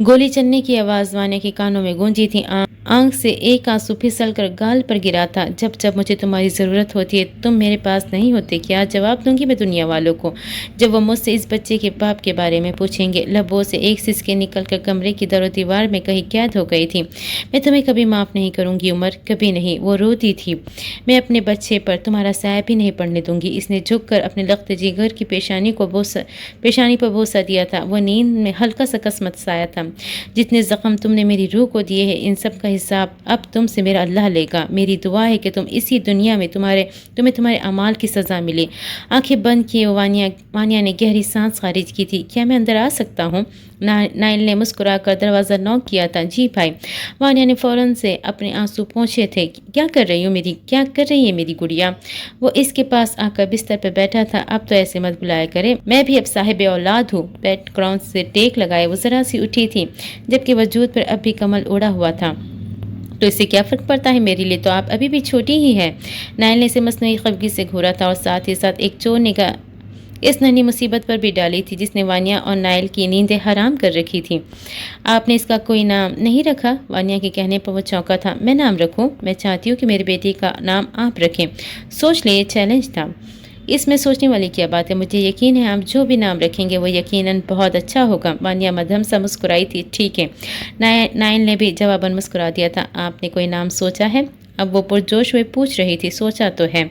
گولی چلنے کی آواز وانیا کے کانوں میں گونجی تھی۔ آنکھ سے ایک آنسو پھسل کر گال پر گرا تھا۔ جب مجھے تمہاری ضرورت ہوتی ہے تم میرے پاس نہیں ہوتے، کیا جواب دوں گی میں دنیا والوں کو جب وہ مجھ سے اس بچے کے باپ کے بارے میں پوچھیں گے؟ لبوں سے ایک سسکی نکل کر کمرے کی در و دیوار میں کہیں قید ہو گئی تھی۔ میں تمہیں کبھی معاف نہیں کروں گی عمر، کبھی نہیں۔ وہ روتی تھی۔ میں اپنے بچے پر تمہارا سایہ بھی نہیں پڑنے دوں گی۔ اس نے جھک کر اپنے لخت جگر کی پیشانی پر بوسہ دیا تھا۔ وہ نیند میں ہلکا سا قسمت سایہ تھا۔ جتنے زخم تم نے میری روح کو دیے ہیں ان سب کا حساب اب تم سے میرا اللہ لے گا۔ میری دعا ہے کہ تم اسی دنیا میں تمہیں تمہارے اعمال کی سزا ملے۔ آنکھیں بند کیے وانیا نے گہری سانس خارج کی تھی۔ کیا میں اندر آ سکتا ہوں؟ نائل نے مسکرا کر دروازہ نوک کیا تھا۔ جی بھائی۔ وانیا نے فوراً سے اپنے آنسو پوچھے تھے۔ کیا کر رہی ہے میری گڑیا؟ وہ اس کے پاس آ کر بستر پہ بیٹھا تھا۔ اب تو ایسے مت بلایا کرے، میں بھی اب صاحب اولاد ہوں۔ بیک گراؤنڈ سے ٹیک لگائے وہ ذرا سی اٹھی تھی، جبکہ وجود پر اب بھی کمل اوڑا ہوا تھا۔ تو اس سے کیا فرق پڑتا ہے؟ میرے لیے تو آپ ابھی بھی چھوٹی ہی ہے۔ نائل نے اسے مصنوعی خفگی سے گھورا تھا اور ساتھ ہی ساتھ ایک چور نگاہ اس ننھی مصیبت پر بھی ڈالی تھی جس نے وانیا اور نائل کی نیندیں حرام کر رکھی تھی۔ آپ نے اس کا کوئی نام نہیں رکھا؟ وانیا کے کہنے پر وہ چونکا تھا۔ میں نام رکھوں؟ میں چاہتی ہوں کہ میرے بیٹے کا نام آپ رکھیں۔ سوچ لیں، یہ چیلنج تھا۔ اس میں سوچنے والی کیا بات ہے؟ مجھے یقین ہے آپ جو بھی نام رکھیں گے وہ یقیناً بہت اچھا ہوگا۔ وانیا مدھم سا مسکرائی تھی۔ ٹھیک ہے۔ نائل نے بھی جواباً مسکرا دیا تھا۔ آپ نے کوئی نام سوچا ہے؟ اب وہ پرجوش ہوئے پوچھ رہی تھی۔ سوچا تو ہے۔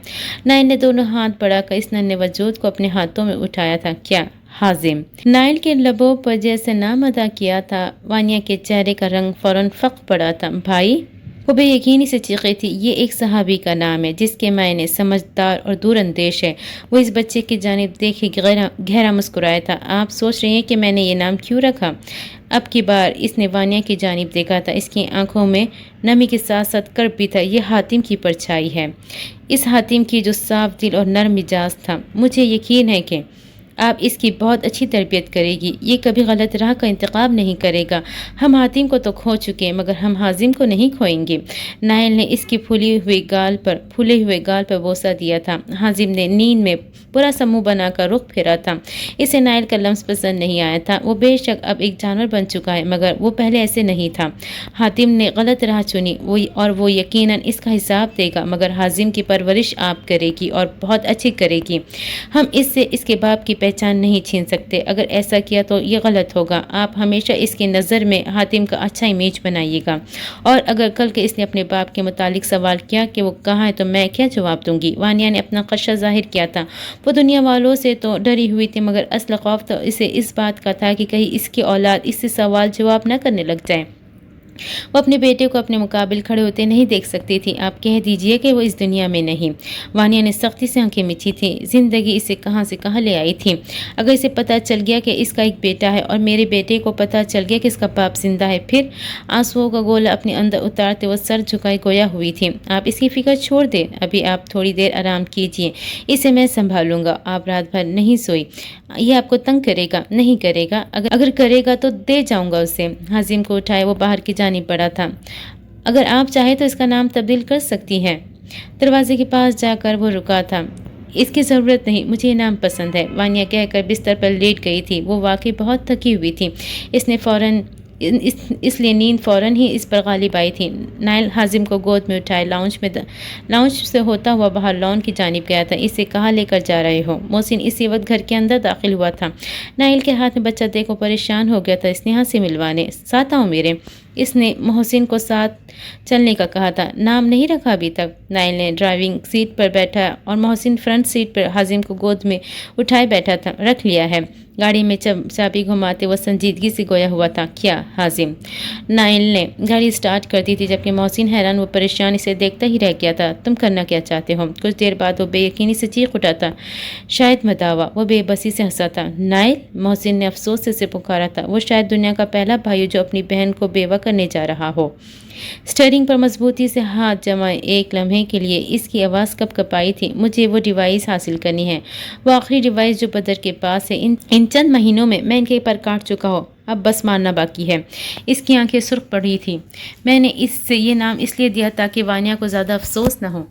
نائل نے دونوں ہاتھ بڑھا کر اس ننھے وجود کو اپنے ہاتھوں میں اٹھایا تھا۔ کیا؟ حازم۔ نائل کے لبوں پر جیسے نام ادا کیا تھا، وانیا کے چہرے کا رنگ فوراً فق پڑا تھا۔ بھائی؟ وہ بے یقینی سے چیخی تھی۔ یہ ایک صحابی کا نام ہے جس کے معنی سمجھدار اور دور اندیش ہے۔ وہ اس بچے کی جانب دیکھے گہرا مسکرایا تھا۔ آپ سوچ رہی ہیں کہ میں نے یہ نام کیوں رکھا؟ اب کی بار اس نے وانیا کی جانب دیکھا تھا۔ اس کی آنکھوں میں نمی کے ساتھ ساتھ کرب بھی تھا۔ یہ حاتم کی پرچھائی ہے، اس حاتم کی جو صاف دل اور نرم مزاج تھا۔ مجھے یقین ہے کہ آپ اس کی بہت اچھی تربیت کرے گی۔ یہ کبھی غلط راہ کا انتخاب نہیں کرے گا۔ ہم حاتم کو تو کھو چکے ہیں مگر ہم حازم کو نہیں کھوئیں گے۔ نائل نے اس کی پھولے ہوئے گال پر بوسہ دیا تھا۔ حازم نے نیند میں پورا سا منہ بنا کر رخ پھیرا تھا۔ اسے نائل کا لمس پسند نہیں آیا تھا۔ وہ بے شک اب ایک جانور بن چکا ہے مگر وہ پہلے ایسے نہیں تھا۔ حاتم نے غلط راہ چنی اور وہ یقیناً اس کا حساب دے گا، مگر حازم کی پرورش آپ کرے گی اور بہت اچھی کرے گی۔ ہم اس سے اس کے باپ کی پہچان نہیں چھین سکتے۔ اگر ایسا کیا تو یہ غلط ہوگا۔ آپ ہمیشہ اس کی نظر میں حاتم کا اچھا امیج بنائیے گا، اور اگر کل کے اس نے اپنے باپ کے متعلق سوال کیا کہ وہ کہاں ہے تو میں کیا جواب دوں گی؟ وانیا نے اپنا خدشہ ظاہر کیا تھا۔ وہ دنیا والوں سے تو ڈری ہوئی تھی مگر اصل خوف تو اسے اس بات کا تھا کہ کہیں اس کی اولاد اس سے سوال جواب نہ کرنے لگ جائے۔ وہ اپنے بیٹے کو اپنے مقابل کھڑے ہوتے نہیں دیکھ سکتی تھی۔ آپ کہہ دیجئے کہ وہ اس دنیا میں نہیں۔ وانیا نے سختی سے آنکھیں مچھی تھی۔ زندگی اسے کہاں سے کہاں لے آئی تھی۔ اگر اسے پتہ چل گیا کہ اس کا ایک بیٹا ہے اور میرے بیٹے کو پتہ چل گیا کہ اس کا باپ زندہ ہے، پھر آنسوؤں کا گولہ اپنے اندر اتارتے وہ سر جھکائے گویا ہوئی تھی۔ آپ اس کی فکر چھوڑ دیں، ابھی آپ تھوڑی دیر آرام کیجئے، اسے میں سنبھالوں گا۔ آپ رات بھر نہیں سوئی، یہ آپ کو تنگ کرے گا؟ نہیں کرے گا، اگر کرے گا تو دے جاؤں گا اسے۔ حازم کو اٹھائے وہ باہر کی جانب بڑھا تھا۔ اگر آپ چاہیں تو اس کا نام تبدیل کر سکتی ہیں۔ दरवाजे के पास जाकर वो रुका था। इसकी ज़रूरत नहीं, मुझे ये नाम पसंद है, वानिया कहकर बिस्तर पर लेट गई थी। वो वाकई बहुत थकी हुई थी, इसने फ़ौरन इसलिए नींद फ़ौरन ही इस पर गालिब आई थी। नाइल हाजिम को गोद में उठाए लाउंज से होता हुआ बाहर लॉन की जानिब गया था। इसे कहाँ लेकर जा रहे हो? मोहसिन इसी वक्त घर के अंदर दाखिल हुआ था। नाइल के हाथ में बच्चा देखो परेशान हो गया था स्नेहा से मिलवाने। साथ आओ मेरे। इसने मोहसिन को साथ चलने का कहा था। नाम नहीं रखा अभी तक। नाइल ने ड्राइविंग सीट पर बैठा और मोहसिन फ्रंट सीट पर हाजिम को गोद में उठाए बैठा था। रख लिया है। गाड़ी में चाबी घुमाते वो संजीदगी से गोया हुआ था। क्या हाजिम? नाइल ने गाड़ी स्टार्ट कर दी थी, जबकि मोहसिन हैरान व परेशान इसे देखता ही रह गया था। तुम करना क्या चाहते हो? कुछ देर बाद वो बेयकीनी से चीख उठा था। शायद मदावा। वो बेबसी से हंसा था। नाइल? मोहसिन ने अफसोस से उसे पुकारा था। वो शायद दुनिया का पहला भाई जो अपनी बहन को बेवा करने जा रहा हो। स्टीयरिंग पर मजबूती से हाथ जमाए एक लम्हे के लिए इसकी आवाज़ कब कपाई थी। मुझे वो डिवाइस हासिल करनी है, वो आखिरी डिवाइस जो बदर के पास है। इन चंद महीनों में मैं इनके पर काट चुका हूँ, अब बस मारना बाकी है। इसकी आंखें सुर्ख पड़ी थी। मैंने इससे ये नाम इसलिए दिया ताकि वानिया को ज़्यादा अफसोस न हो।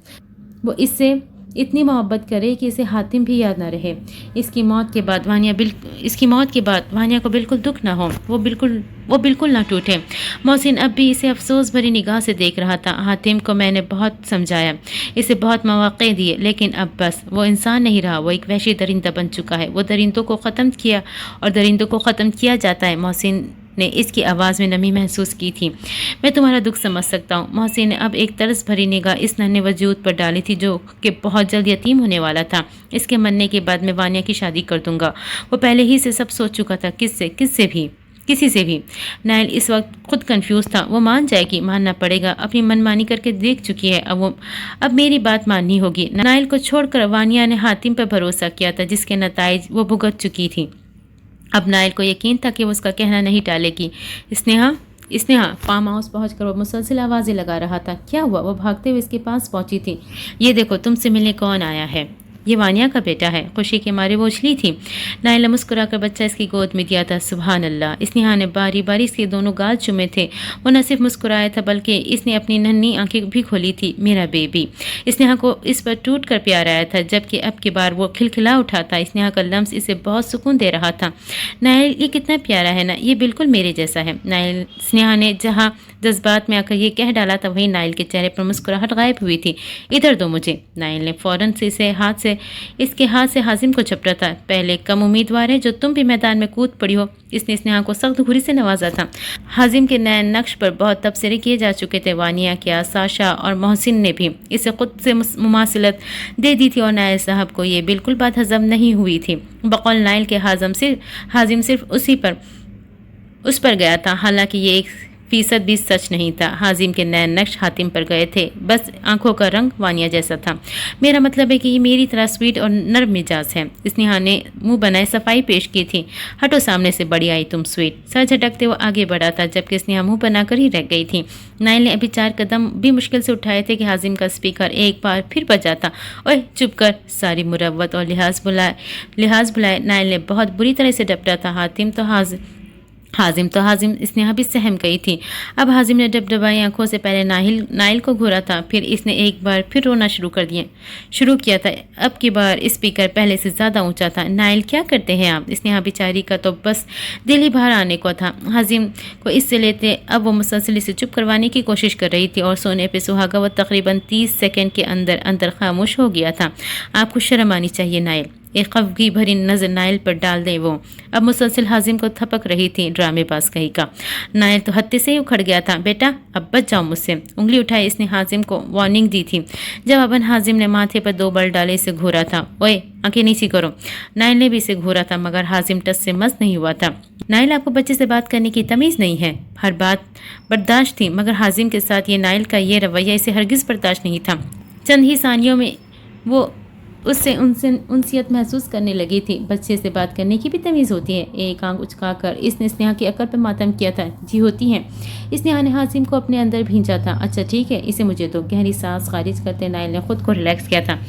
वो इससे इतनी मोहब्बत करे कि इसे हातिम भी याद ना रहे। इसकी मौत के बाद वानिया को बिल्कुल दुख ना हो, वो बिल्कुल ना टूटे। मोहसिन अब भी इसे अफसोस भरी निगाह से देख रहा था। हातिम को मैंने बहुत समझाया, इसे बहुत मौक़े दिए, लेकिन अब बस वो इंसान नहीं रहा, वो एक वहशी दरिंदा बन चुका है। वो दरिंदों को ख़त्म किया और दरिंदों को ख़त्म किया जाता है। मोहसिन ने इसकी आवाज़ में नमी महसूस की थी। मैं तुम्हारा दुख समझ सकता हूँ। मोहसिन ने अब एक तरस भरी निगाह इस नन्हे वजूद पर डाली थी जो कि बहुत जल्द यतीम होने वाला था। इसके मरने के बाद मैं वानिया की शादी कर दूंगा। वो पहले ही से सब सोच चुका था। किसी से भी। नाइल इस वक्त खुद कंफ्यूज था। वो मान जाएगी, मानना पड़ेगा। अपनी मनमानी करके देख चुकी है, अब मेरी बात माननी होगी। नाइल को छोड़कर वानिया ने हातिम पर भरोसा किया था, जिसके नताइज वो भुगत चुकी थी। अब नाइल को यकीन था कि वो उसका कहना नहीं टालेगी। स्नेहा फार्म हाउस पहुंचकर वो मुसलसल आवाज़ें लगा रहा था। क्या हुआ? वो भागते हुए इसके पास पहुंची थी। ये देखो, तुमसे मिलने कौन आया है। ये वानिया का बेटा है। खुशी के मारे वो उछली थी। नाइल ने मुस्कुराकर बच्चा इसकी गोद में दिया था। सुभान अल्लाह। स्नेहा ने बारी बारी इसके दोनों गाल चुमे थे। वो न सिर्फ मुस्कुराया था बल्कि इसने अपनी नन्ही आंखें भी खोली थी। मेरा बेबी। स्नेहा को इस पर टूट कर प्यार आया था, जबकि अब की बार वो खिलखिला उठा था। स्नेहा का लम्स इसे बहुत सुकून दे रहा था। नाइल, ये कितना प्यारा है ना, ये बिल्कुल मेरे जैसा है। नाइल स्नेहा ने जहाँ जज्बात में आकर ये कह डाला था, वहीं नाइल के चेहरे पर मुस्कुराहट गायब हुई थी। इधर दो मुझे। नाइल ने फौरन से इसके हाथ से हाजिम को झपटा था। पहले कम उम्मीदवार है जो तुम भी मैदान में कूद पड़ी हो। इसने स्नेहा को सख्त घुरी से नवाजा था। हाजिम के नए नक्श पर बहुत तबसरे किए जा चुके थे। वानिया, क्या, साशा और मोहसिन ने भी इसे खुद से मुमासिलत दे दी थी और नाइल साहब को ये बिल्कुल बात हजम नहीं हुई थी। बकौल नाइल के हाजिम सिर्फ उस पर गया था, हालांकि ये 1% भी सच नहीं था। हाजिम के नए नक्श हातिम पर गए थे, बस आंखों का रंग वानिया जैसा था। मेरा मतलब है कि ये मेरी तरह स्वीट और नर्म मिजाज है। स्नेहा ने मुंह बनाए सफाई पेश की थी। हटो सामने से, बड़ी आई तुम स्वीट। सर झटकते वो आगे बढ़ा था, जबकि स्नेहा मुंह बनाकर ही रह गई थी। नाइल ने अभी 4 कदम भी मुश्किल से उठाए थे कि हाजिम का स्पीकर एक बार फिर बजा था। ओए चुप कर, सारी मुरव्वत और लिहाज बुलाए। नाइल ने बहुत बुरी तरह से डपटा था। हाजिम स्नेहा भी सहम गई थी। अब हाजिम ने डबडबाई आंखों से पहले नाइल को घूरा था, फिर इसने एक बार फिर रोना शुरू किया था। अब की बार स्पीकर पहले से ज़्यादा ऊंचा था। नाइल, क्या करते हैं आप? स्नेहा बेचारी का तो बस दिल ही बाहर आने को था। हाजिम को इससे लेते अब वो मुसलसल से चुप करवाने की कोशिश कर रही थी और सोने पे सुहागा वो तकरीबन 30 सेकंड के अंदर खामोश हो गया था। आपको शर्म आनी चाहिए नाइल। एक खफगी भरी नजर नाइल पर डाल दे। वो अब मुसलसल हाजिम को थपक रही थी। ड्रामेबाज कहीं का। नाइल तो हत्ते से ही उखड़ गया था। बेटा, अब बच जाओ मुझसे। उंगली उठाई इसने हाजिम को वार्निंग दी थी। जवाबन हाजिम ने माथे पर 2 बल डाले इसे घूरा था। ओए, आंखें नीची करो। नाइल ने भी इसे घूरा था, मगर हाजिम टस से मस नहीं हुआ था। नाइल, आपको बच्चे से बात करने की तमीज़ नहीं है। हर बात बर्दाश्त थी, मगर हाजिम के साथ ये नाइल का ये रवैया इसे हरगिज़ बर्दाश्त नहीं था। चंद ही सानियों में वो उससे उनसियत महसूस करने लगी थी। बच्चे से बात करने की भी तमीज़ होती है। एक आंख उचकाकर इसने स्नेहा की अकल पर मातम किया था। जी होती हैं। स्नेहा ने हाजिम को अपने अंदर भींचा था। अच्छा ठीक है, इसे मुझे तो। गहरी सांस खारिज करते नाइल ने खुद को रिलैक्स किया था।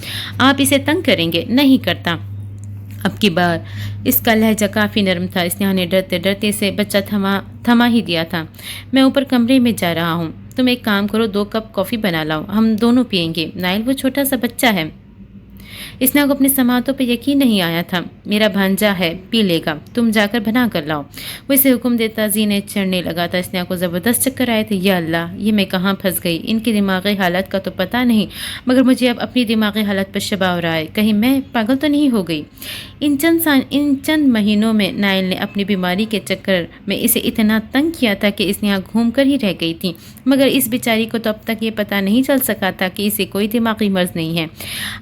आप इसे तंग करेंगे? नहीं करता। अब की बार इसका लहजा काफ़ी नरम था। स्नेहा ने डरते डरते से बच्चा थमा ही दिया था। मैं ऊपर कमरे में जा रहा हूँ। तुम एक काम करो, 2 कप कॉफ़ी बना लाओ, हम दोनों पियेंगे। नाइल वो छोटा सा बच्चा है। स्नेहा को अपने समातों पर यकीन नहीं आया था। मेरा भांजा है, पी लेगा, तुम जाकर बना कर लाओ। वो इसे हुक्म देता जीने चढ़ने लगा था। स्नेहा को ज़बरदस्त चक्कर आए थे। या अल्लाह, ये मैं कहाँ फंस गई। इनकी दिमागी हालत का तो पता नहीं, मगर मुझे अब अपनी दिमागी हालत पर शबा हो रहा है। कहीं मैं पागल तो नहीं हो गई। इन चंद महीनों में नाइल ने अपनी बीमारी के चक्कर में इसे इतना तंग किया था कि स्नेहा घूम कर ही रह गई थी। मगर इस बेचारी को तो अब तक ये पता नहीं चल सका था कि इसे कोई दिमागी मर्ज नहीं है।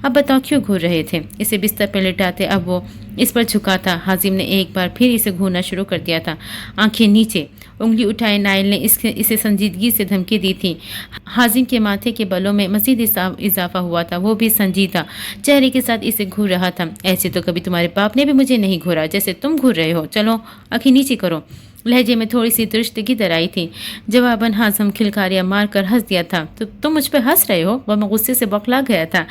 अब बताओ क्यों घूर रहे थे। इसे बिस्तर पर लिटाते अब वो इस पर झुका था। हाजिम ने एक बार फिर इसे घूरना शुरू कर दिया था। आंखें नीचे, उंगली उठाए नाइल ने इसे संजीदगी से धमकी दी थी। हाजिम के माथे के बलों में मज़ीद इजाफा हुआ था। वो भी संजीदा चेहरे के साथ इसे घूर रहा था। ऐसे तो कभी तुम्हारे बाप ने भी मुझे नहीं घूरा जैसे तुम घूर रहे हो। चलो आंखें नीचे करो। लहजे में थोड़ी सी दुरुस्तगी दर आई थी। जवाबन हाजिम खिलकारियाँ मार कर हंस दिया था। तो तुम मुझ पर हंस रहे हो? वह मैं गुस्से से बौखला गया था।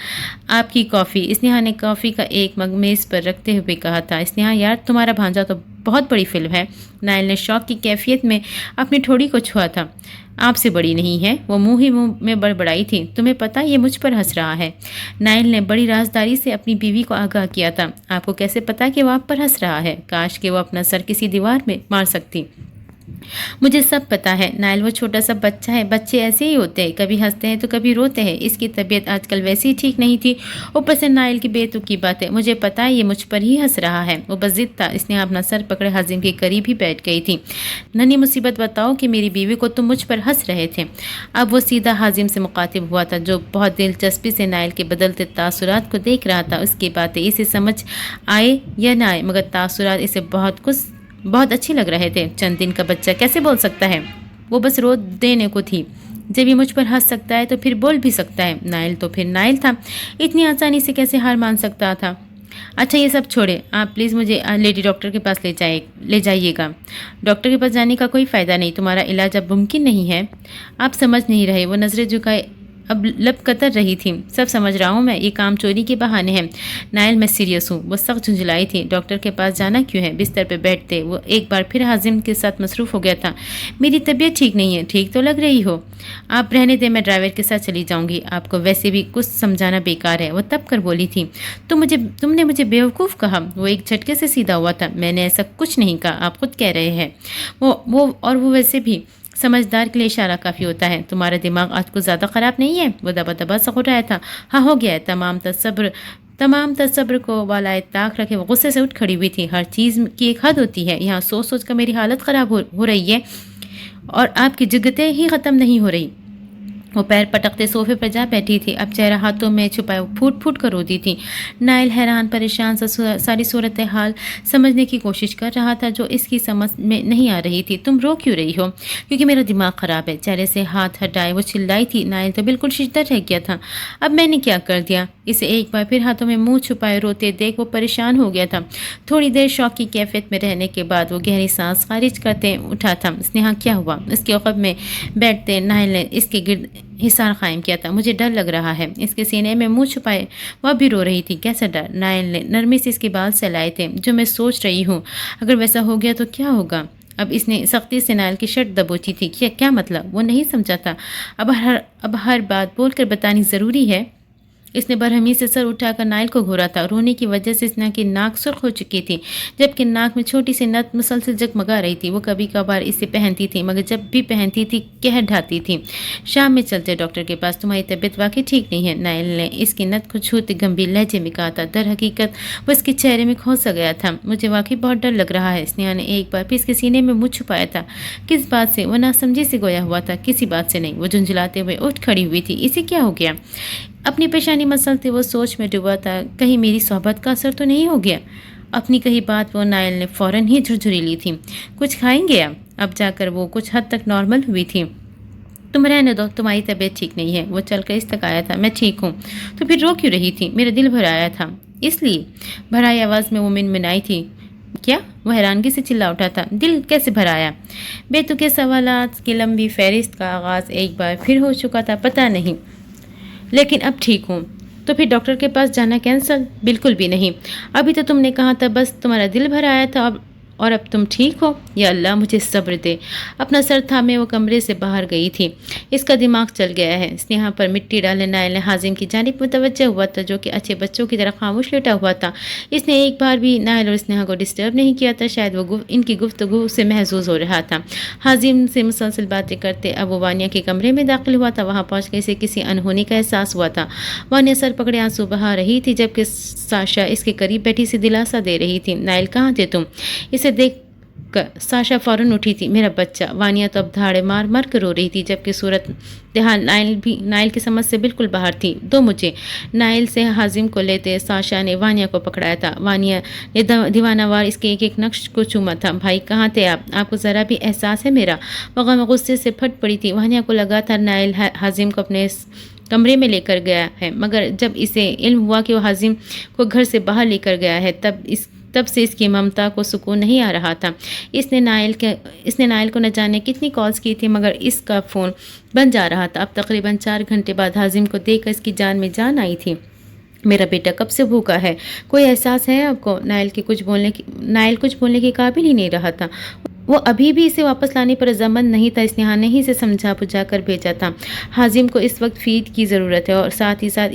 आपकी कॉफ़ी, स्नेहा ने कॉफ़ी का एक मग मेज़ पर रखते हुए कहा था। स्नेहा यार, तुम्हारा भांजा तो बहुत बड़ी फिल्म है। नाइल ने शौक की कैफियत में अपनी ठोड़ी को छुआ था। आपसे बड़ी नहीं है। वो मुंह ही मुंह में बड़बड़ाई थी। तुम्हें पता ये मुझ पर हंस रहा है। नाइल ने बड़ी राजदारी से अपनी बीवी को आगाह किया था। आपको कैसे पता कि वो आप पर हंस रहा है? काश कि वो अपना सर किसी दीवार में मार सकती। मुझे सब पता है। नाइल वो छोटा सा बच्चा है। बच्चे ऐसे ही होते हैं, कभी हंसते हैं तो कभी रोते हैं। इसकी तबीयत आजकल वैसे ही ठीक नहीं थी। ऊपर से नाइल की बेतुकी बात है। मुझे पता है ये मुझ पर ही हंस रहा है। वो बस जिद था। इसने अपना सर पकड़े हाजिम के करीब ही बैठ गई थी। नन्ही मुसीबत, बताओ कि मेरी बीवी को तुम मुझ पर हंस रहे थे। अब वो सीधा हाजिम से मुखातिब हुआ था, जो बहुत दिलचस्पी से नाइल के बदलते तासुरात को देख रहा था। उसकी बातें इसे समझ आए या ना आए, मगर तासुरात इसे बहुत अच्छी लग रहे थे। चंद दिन का बच्चा कैसे बोल सकता है? वो बस रो देने को थी। जब ये मुझ पर हंस सकता है तो फिर बोल भी सकता है। नाइल तो फिर नाइल था। इतनी आसानी से कैसे हार मान सकता था? अच्छा ये सब छोड़े, आप प्लीज़ मुझे लेडी डॉक्टर के पास ले जाइएगा। डॉक्टर के पास जाने का कोई फ़ायदा नहीं। तुम्हारा इलाज अब मुमकिन नहीं है। आप समझ नहीं रहे। वो नज़रें झुकाए अब लब कतर रही थी। सब समझ रहा हूँ मैं, ये काम चोरी के बहाने हैं। नाइल, मैं सीरियस हूँ। वो सख्त झुंझलाई थी। डॉक्टर के पास जाना क्यों है? बिस्तर पे बैठते वो एक बार फिर हाजिम के साथ मसरूफ़ हो गया था। मेरी तबीयत ठीक नहीं है। ठीक तो लग रही हो। आप रहने दें, मैं ड्राइवर के साथ चली जाऊँगी। आपको वैसे भी कुछ समझाना बेकार है। वो तब कर बोली थी। तुमने मुझे बेवकूफ़ कहा। वो एक झटके से सीधा हुआ था। मैंने ऐसा कुछ नहीं कहा, आप खुद कह रहे हैं। वो वैसे भी समझदार के लिए इशारा काफ़ी होता है। तुम्हारा दिमाग आज कुछ ज़्यादा ख़राब नहीं है? वो दबा दबा सा हो रहा था। हाँ हो गया है। तमाम तसब्र को वाला ताक रखे वो गुस्से से उठ खड़ी हुई थी। हर चीज़ की एक हद होती है। यहाँ सोच सोच कर मेरी हालत ख़राब हो रही है और आपकी जिगतें ही ख़त्म नहीं हो रही। वो पैर पटकते सोफे पर जा बैठी थी। अब चेहरा हाथों में छुपाए फूट फूट कर रोती थी। नाइल हैरान परेशान सा सारी सूरत हाल समझने की कोशिश कर रहा था, जो इसकी समझ में नहीं आ रही थी। तुम रो क्यों रही हो? क्योंकि मेरा दिमाग ख़राब है। चेहरे से हाथ हटाए वो चिल्लाई थी। नाइल तो बिल्कुल शिद्दत रह गया था। अब मैंने क्या कर दिया? इसे एक बार फिर हाथों में मुंह छुपाए रोते देख वो परेशान हो गया था। थोड़ी देर शौक की कैफियत में रहने के बाद वो गहरी सांस खारिज करते उठा था। स्नेहा क्या हुआ? इसके औक़ब में बैठते नाइल ने इसके गिर्द हिसार कायम किया था। मुझे डर लग रहा है। इसके सीने में मुंह छुपाए वह भी रो रही थी। कैसा डर? नाइल ने नरमी से इसके बाल सहलाए थे। जो मैं सोच रही हूँ, अगर वैसा हो गया तो क्या होगा? अब इसने सख्ती से नाइल की शर्ट दबोची थी। क्या मतलब? वो नहीं समझा था। अब हर बात बोलकर बतानी ज़रूरी है। इसने बरहमी से सर उठाकर नाइल को घूरा था। रोने की वजह से स्नेहा की नाक सुर्ख हो चुकी थी, जबकि नाक में छोटी सी नथ मुसलसल जगमगा रही थी। वो कभी कभार इसे पहनती थी, मगर जब भी पहनती थी कहर ढाती थी। शाम में चलते डॉक्टर के पास, तुम्हारी तबीयत वाकई ठीक नहीं है। नाइल ने इसकी नथ को छूते गंभीर लहजे में कहा था। दर हकीकत वो इसके चेहरे में खोसा गया था। मुझे वाकई बहुत डर लग रहा है। स्नेहा ने एक बार फिर इसके सीने में मुँह छुपाया था। किस बात से? वो नासमझी से गोया हुआ था। किसी बात से नहीं। वो झुंझलाते हुए उठ खड़ी हुई थी। इसे क्या हो गया? अपनी पेशानी मसलते वो सोच में डूबा था, कहीं मेरी सोहबत का असर तो नहीं हो गया। अपनी कही बात वो नाइल ने फ़ौरन ही झुरझुरी ली थी। कुछ खाएंगे? अब जाकर वो कुछ हद तक नॉर्मल हुई थी। तुम रहने दो, तुम्हारी तबीयत ठीक नहीं है। वो चलकर इस तक आया था। मैं ठीक हूँ। तो फिर रो क्यों रही थी? मेरा दिल भर आया था इसलिए। भराई आवाज़ में वो मिनमिनाई थी। क्या? वो हैरानगी से चिल्ला उठा था। दिल कैसे भर आया? बेतुके सवालात की लंबी फहरिस्त का आगाज़ एक बार फिर हो चुका था। पता नहीं, लेकिन अब ठीक हूँ। तो फिर डॉक्टर के पास जाना कैंसल? बिल्कुल भी नहीं। अभी तो तुमने कहा था बस तुम्हारा दिल भर आया था اور اب تم ٹھیک ہو؟ یا اللہ مجھے صبر دے۔ اپنا سر تھامے وہ کمرے سے باہر گئی تھی۔ اس کا دماغ چل گیا ہے۔ اسنیہا پر مٹی ڈالنے نائل نے حازم کی جانب متوجہ ہوا تھا، جو کہ اچھے بچوں کی طرح خاموش لیٹا ہوا تھا۔ اس نے ایک بار بھی نائل اور اسنیہا کو ڈسٹرب نہیں کیا تھا، شاید وہ ان کی گفتگو سے محظوظ ہو رہا تھا۔ حازم سے مسلسل باتیں کرتے اب وہ وانیہ کے کمرے میں داخل ہوا تھا۔ وہاں پہنچ کے اسے کسی انہونی کا احساس ہوا تھا۔ وانیہ سر پکڑے آنسو بہا رہی تھی، جبکہ ساشا اس کے قریب بیٹھی سی دلاسا دے رہی تھی۔ نائل کہاں تھے تم؟ اسے دیکھ ساشا فوراً اٹھی تھی۔ میرا بچہ۔ وانیہ تو اب دھاڑے مار مار کر رو رہی تھی، جبکہ صورت حال نائل کی سمجھ سے بالکل باہر تھی۔ دو مجھے۔ نائل سے حازم کو لیتے ساشا نے وانیہ کو پکڑایا تھا۔ وانیہ نے دیوانہ وار اس کے ایک ایک نقش کو چوما تھا۔ بھائی کہاں تھے آپ کو ذرا بھی احساس ہے میرا؟ وہ غصے سے پھٹ پڑی تھی۔ وانیہ کو لگا تھا نائل حازم کو اپنے کمرے میں لے کر گیا ہے، مگر جب اسے علم ہوا کہ وہ حازم کو گھر سے باہر لے کر گیا ہے تب سے اس کی ممتا کو سکون نہیں آ رہا تھا۔ اس نے نائل کو نہ جانے کتنی کالز کی تھی، مگر اس کا فون بند جا رہا تھا۔ اب تقریباً 4 گھنٹے بعد حازم کو دیکھ کر اس کی جان میں جان آئی تھی۔ میرا بیٹا کب سے بھوکا ہے؟ کوئی احساس ہے آپ کو؟ نائل کچھ بولنے کے قابل ہی نہیں رہا تھا۔ وہ ابھی بھی اسے واپس لانے پر رضامند نہیں تھا۔ اسنیہا نے ہی سے سمجھا بجھا کر بھیجا تھا۔ حازم کو اس وقت فیڈ کی ضرورت ہے، اور ساتھ ہی ساتھ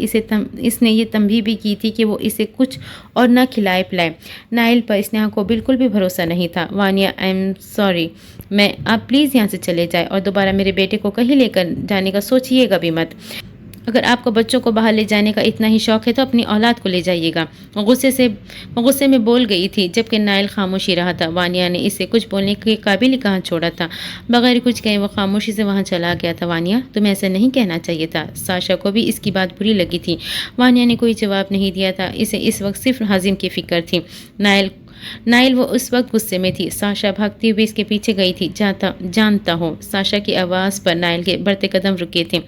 اس نے یہ تنبیہ بھی کی تھی کہ وہ اسے کچھ اور نہ کھلائے پلائے۔ نائل پر اسنیہا کو بالکل بھی بھروسہ نہیں تھا۔ وانیہ آئی ایم سوری، آپ پلیز یہاں سے چلے جائیں اور دوبارہ میرے بیٹے کو کہیں لے کر جانے کا سوچیے گا بھی مت۔ اگر آپ کو بچوں کو باہر لے جانے کا اتنا ہی شوق ہے تو اپنی اولاد کو لے جائیے گا۔ وہ غصے میں بول گئی تھی، جبکہ نائل خاموشی رہا تھا۔ وانیہ نے اسے کچھ بولنے کے قابل ہی کہاں چھوڑا تھا۔ بغیر کچھ کہے وہ خاموشی سے وہاں چلا گیا تھا۔ وانیہ تمہیں ایسا نہیں کہنا چاہیے تھا۔ ساشا کو بھی اس کی بات بری لگی تھی۔ وانیہ نے کوئی جواب نہیں دیا تھا۔ اسے اس وقت صرف حازم کی فکر تھی۔ نائل وہ اس وقت غصے میں تھی۔ ساشا بھاگتی ہوئی اس کے پیچھے گئی تھی۔ جانتا ہوں۔ ساشا کی آواز پر نائل کے بڑھتے قدم رکے تھے۔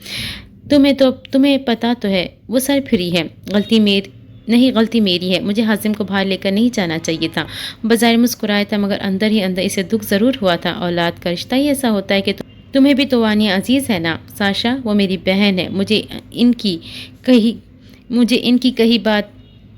تمہیں پتا تو ہے وہ سر پھری ہے۔ غلطی میری ہے۔ مجھے حازم کو باہر لے کر نہیں جانا چاہیے تھا۔ بظاہر مسکرایا تھا، مگر اندر ہی اندر اسے دکھ ضرور ہوا تھا۔ اولاد کا رشتہ ہی ایسا ہوتا ہے کہ تمہیں بھی تو وانیہ عزیز ہے نا۔ ساشا وہ میری بہن ہے۔ مجھے ان کی کہی بات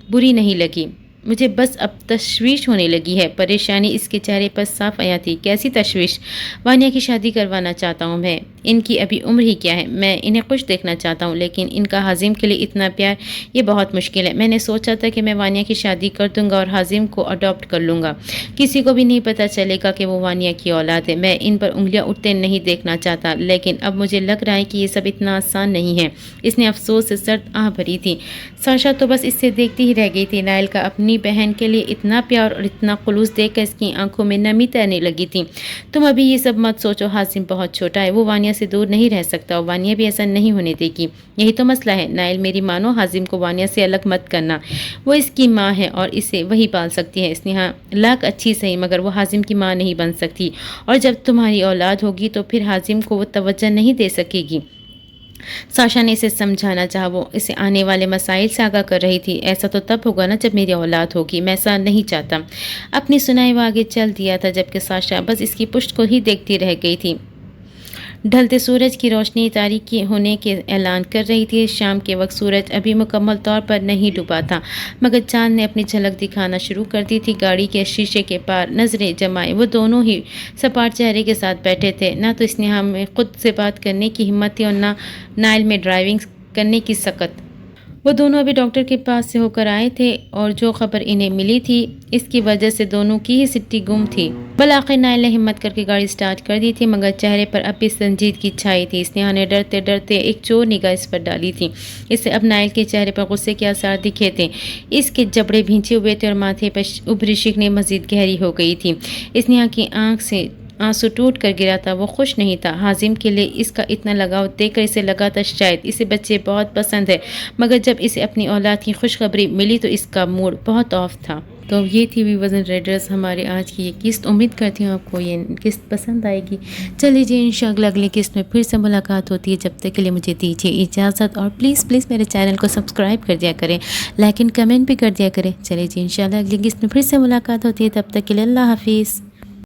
بری نہیں لگی۔ مجھے بس اب تشویش ہونے لگی ہے۔ پریشانی اس کے چہرے پر صاف عیاں تھی۔ کیسی تشویش؟ وانیہ کی شادی کروانا چاہتا ہوں میں۔ ان کی ابھی عمر ہی کیا ہے؟ میں انہیں خوش دیکھنا چاہتا ہوں، لیکن ان کا حازم کے لیے اتنا پیار یہ بہت مشکل ہے۔ میں نے سوچا تھا کہ میں وانیہ کی شادی کر دوں گا اور حازم کو اڈاپٹ کر لوں گا۔ کسی کو بھی نہیں پتہ چلے گا کہ وہ وانیہ کی اولاد ہے۔ میں ان پر انگلیاں اٹھتے نہیں دیکھنا چاہتا، لیکن اب مجھے لگ رہا ہے کہ یہ سب اتنا آسان نہیں ہے۔ اس نے افسوس سے سرد آہ بھری تھی۔ ساشا تو بس اس سے دیکھتی ہی رہ گئی تھی۔ نائل کا اپنی بہن کے لیے اتنا پیار اور اتنا خلوص دیکھ کر اس کی آنکھوں میں نمی تیرنے لگی تھی۔ تم ابھی یہ سب مت سوچو، حازم بہت چھوٹا ہے، وہ وانیہ سے دور نہیں رہ سکتا، اور وانیہ بھی ایسا نہیں ہونے دے گی۔ یہی تو مسئلہ ہے۔ نائل میری مانو، حازم کو وانیہ سے الگ مت کرنا۔ وہ اس کی ماں ہے اور اسے وہی پال سکتی ہے۔ اسنیہا لاکھ اچھی صحیح، مگر وہ حازم کی ماں نہیں بن سکتی، اور جب تمہاری اولاد ہوگی تو پھر حازم کو وہ توجہ نہیں دے سکے گی۔ ساشا نے اسے سمجھانا چاہا، وہ اسے آنے والے مسائل سے آگاہ کر رہی تھی۔ ایسا تو تب ہوگا نا جب میری اولاد ہوگی، میں ایسا نہیں چاہتا۔ اپنی سنائی وہ آگے چل دیا تھا، جبکہ ساشا بس اس کی پشت کو ہی دیکھتی رہ گئی تھی۔ ڈھلتے سورج کی روشنی تاریک ہونے کے اعلان کر رہی تھی۔ شام کے وقت سورج ابھی مکمل طور پر نہیں ڈوبا تھا، مگر چاند نے اپنی جھلک دکھانا شروع کر دی تھی۔ گاڑی کے شیشے کے پار نظریں جمائے وہ دونوں ہی سپاٹ چہرے کے ساتھ بیٹھے تھے۔ نہ تو اسنیہا میں خود سے بات کرنے کی ہمت تھی اور نہ نائل میں ڈرائیونگ کرنے کی سکت۔ وہ دونوں ابھی ڈاکٹر کے پاس سے ہو کر آئے تھے، اور جو خبر انہیں ملی تھی اس کی وجہ سے دونوں کی ہی سٹی گم تھی۔ بالآخر نائل نے ہمت کر کے گاڑی سٹارٹ کر دی تھی، مگر چہرے پر اب بھی سنجیدگی چھائی تھی۔ اسنیہا نے ڈرتے ایک چور نگاہ اس پر ڈالی تھی۔ اسے اب نائل کے چہرے پر غصے کے آثار دکھے تھے۔ اس کے جبڑے بھینچے ہوئے تھے اور ماتھے پر ابری شکنیں مزید گہری ہو گئی تھی۔ اسنیہا کی آنکھ سے آنسو ٹوٹ کر گرا تھا۔ وہ خوش نہیں تھا۔ حازم کے لیے اس کا اتنا لگاؤ دیکھ کر اسے لگا تھا شاید اسے بچے بہت پسند ہے، مگر جب اسے اپنی اولاد کی خوشخبری ملی تو اس کا موڈ بہت آف تھا۔ تو یہ تھی ویورز اینڈ ریڈرز ہمارے آج کی یہ قسط۔ امید کرتی ہوں آپ کو یہ قسط پسند آئے گی۔ چلیے جی، انشاءاللہ اگلی قسط میں پھر سے ملاقات ہوتی ہے۔ جب تک کے لیے مجھے دیجیے اجازت، اور پلیز میرے چینل کو سبسکرائب کر دیا کریں، لائک اینڈ کمنٹ بھی کر دیا کریں۔ چلیے جی، انشاءاللہ اگلی قسط میں پھر سے ملاقات ہوتی ہے۔ تب تک کے لیے اللہ حافظ۔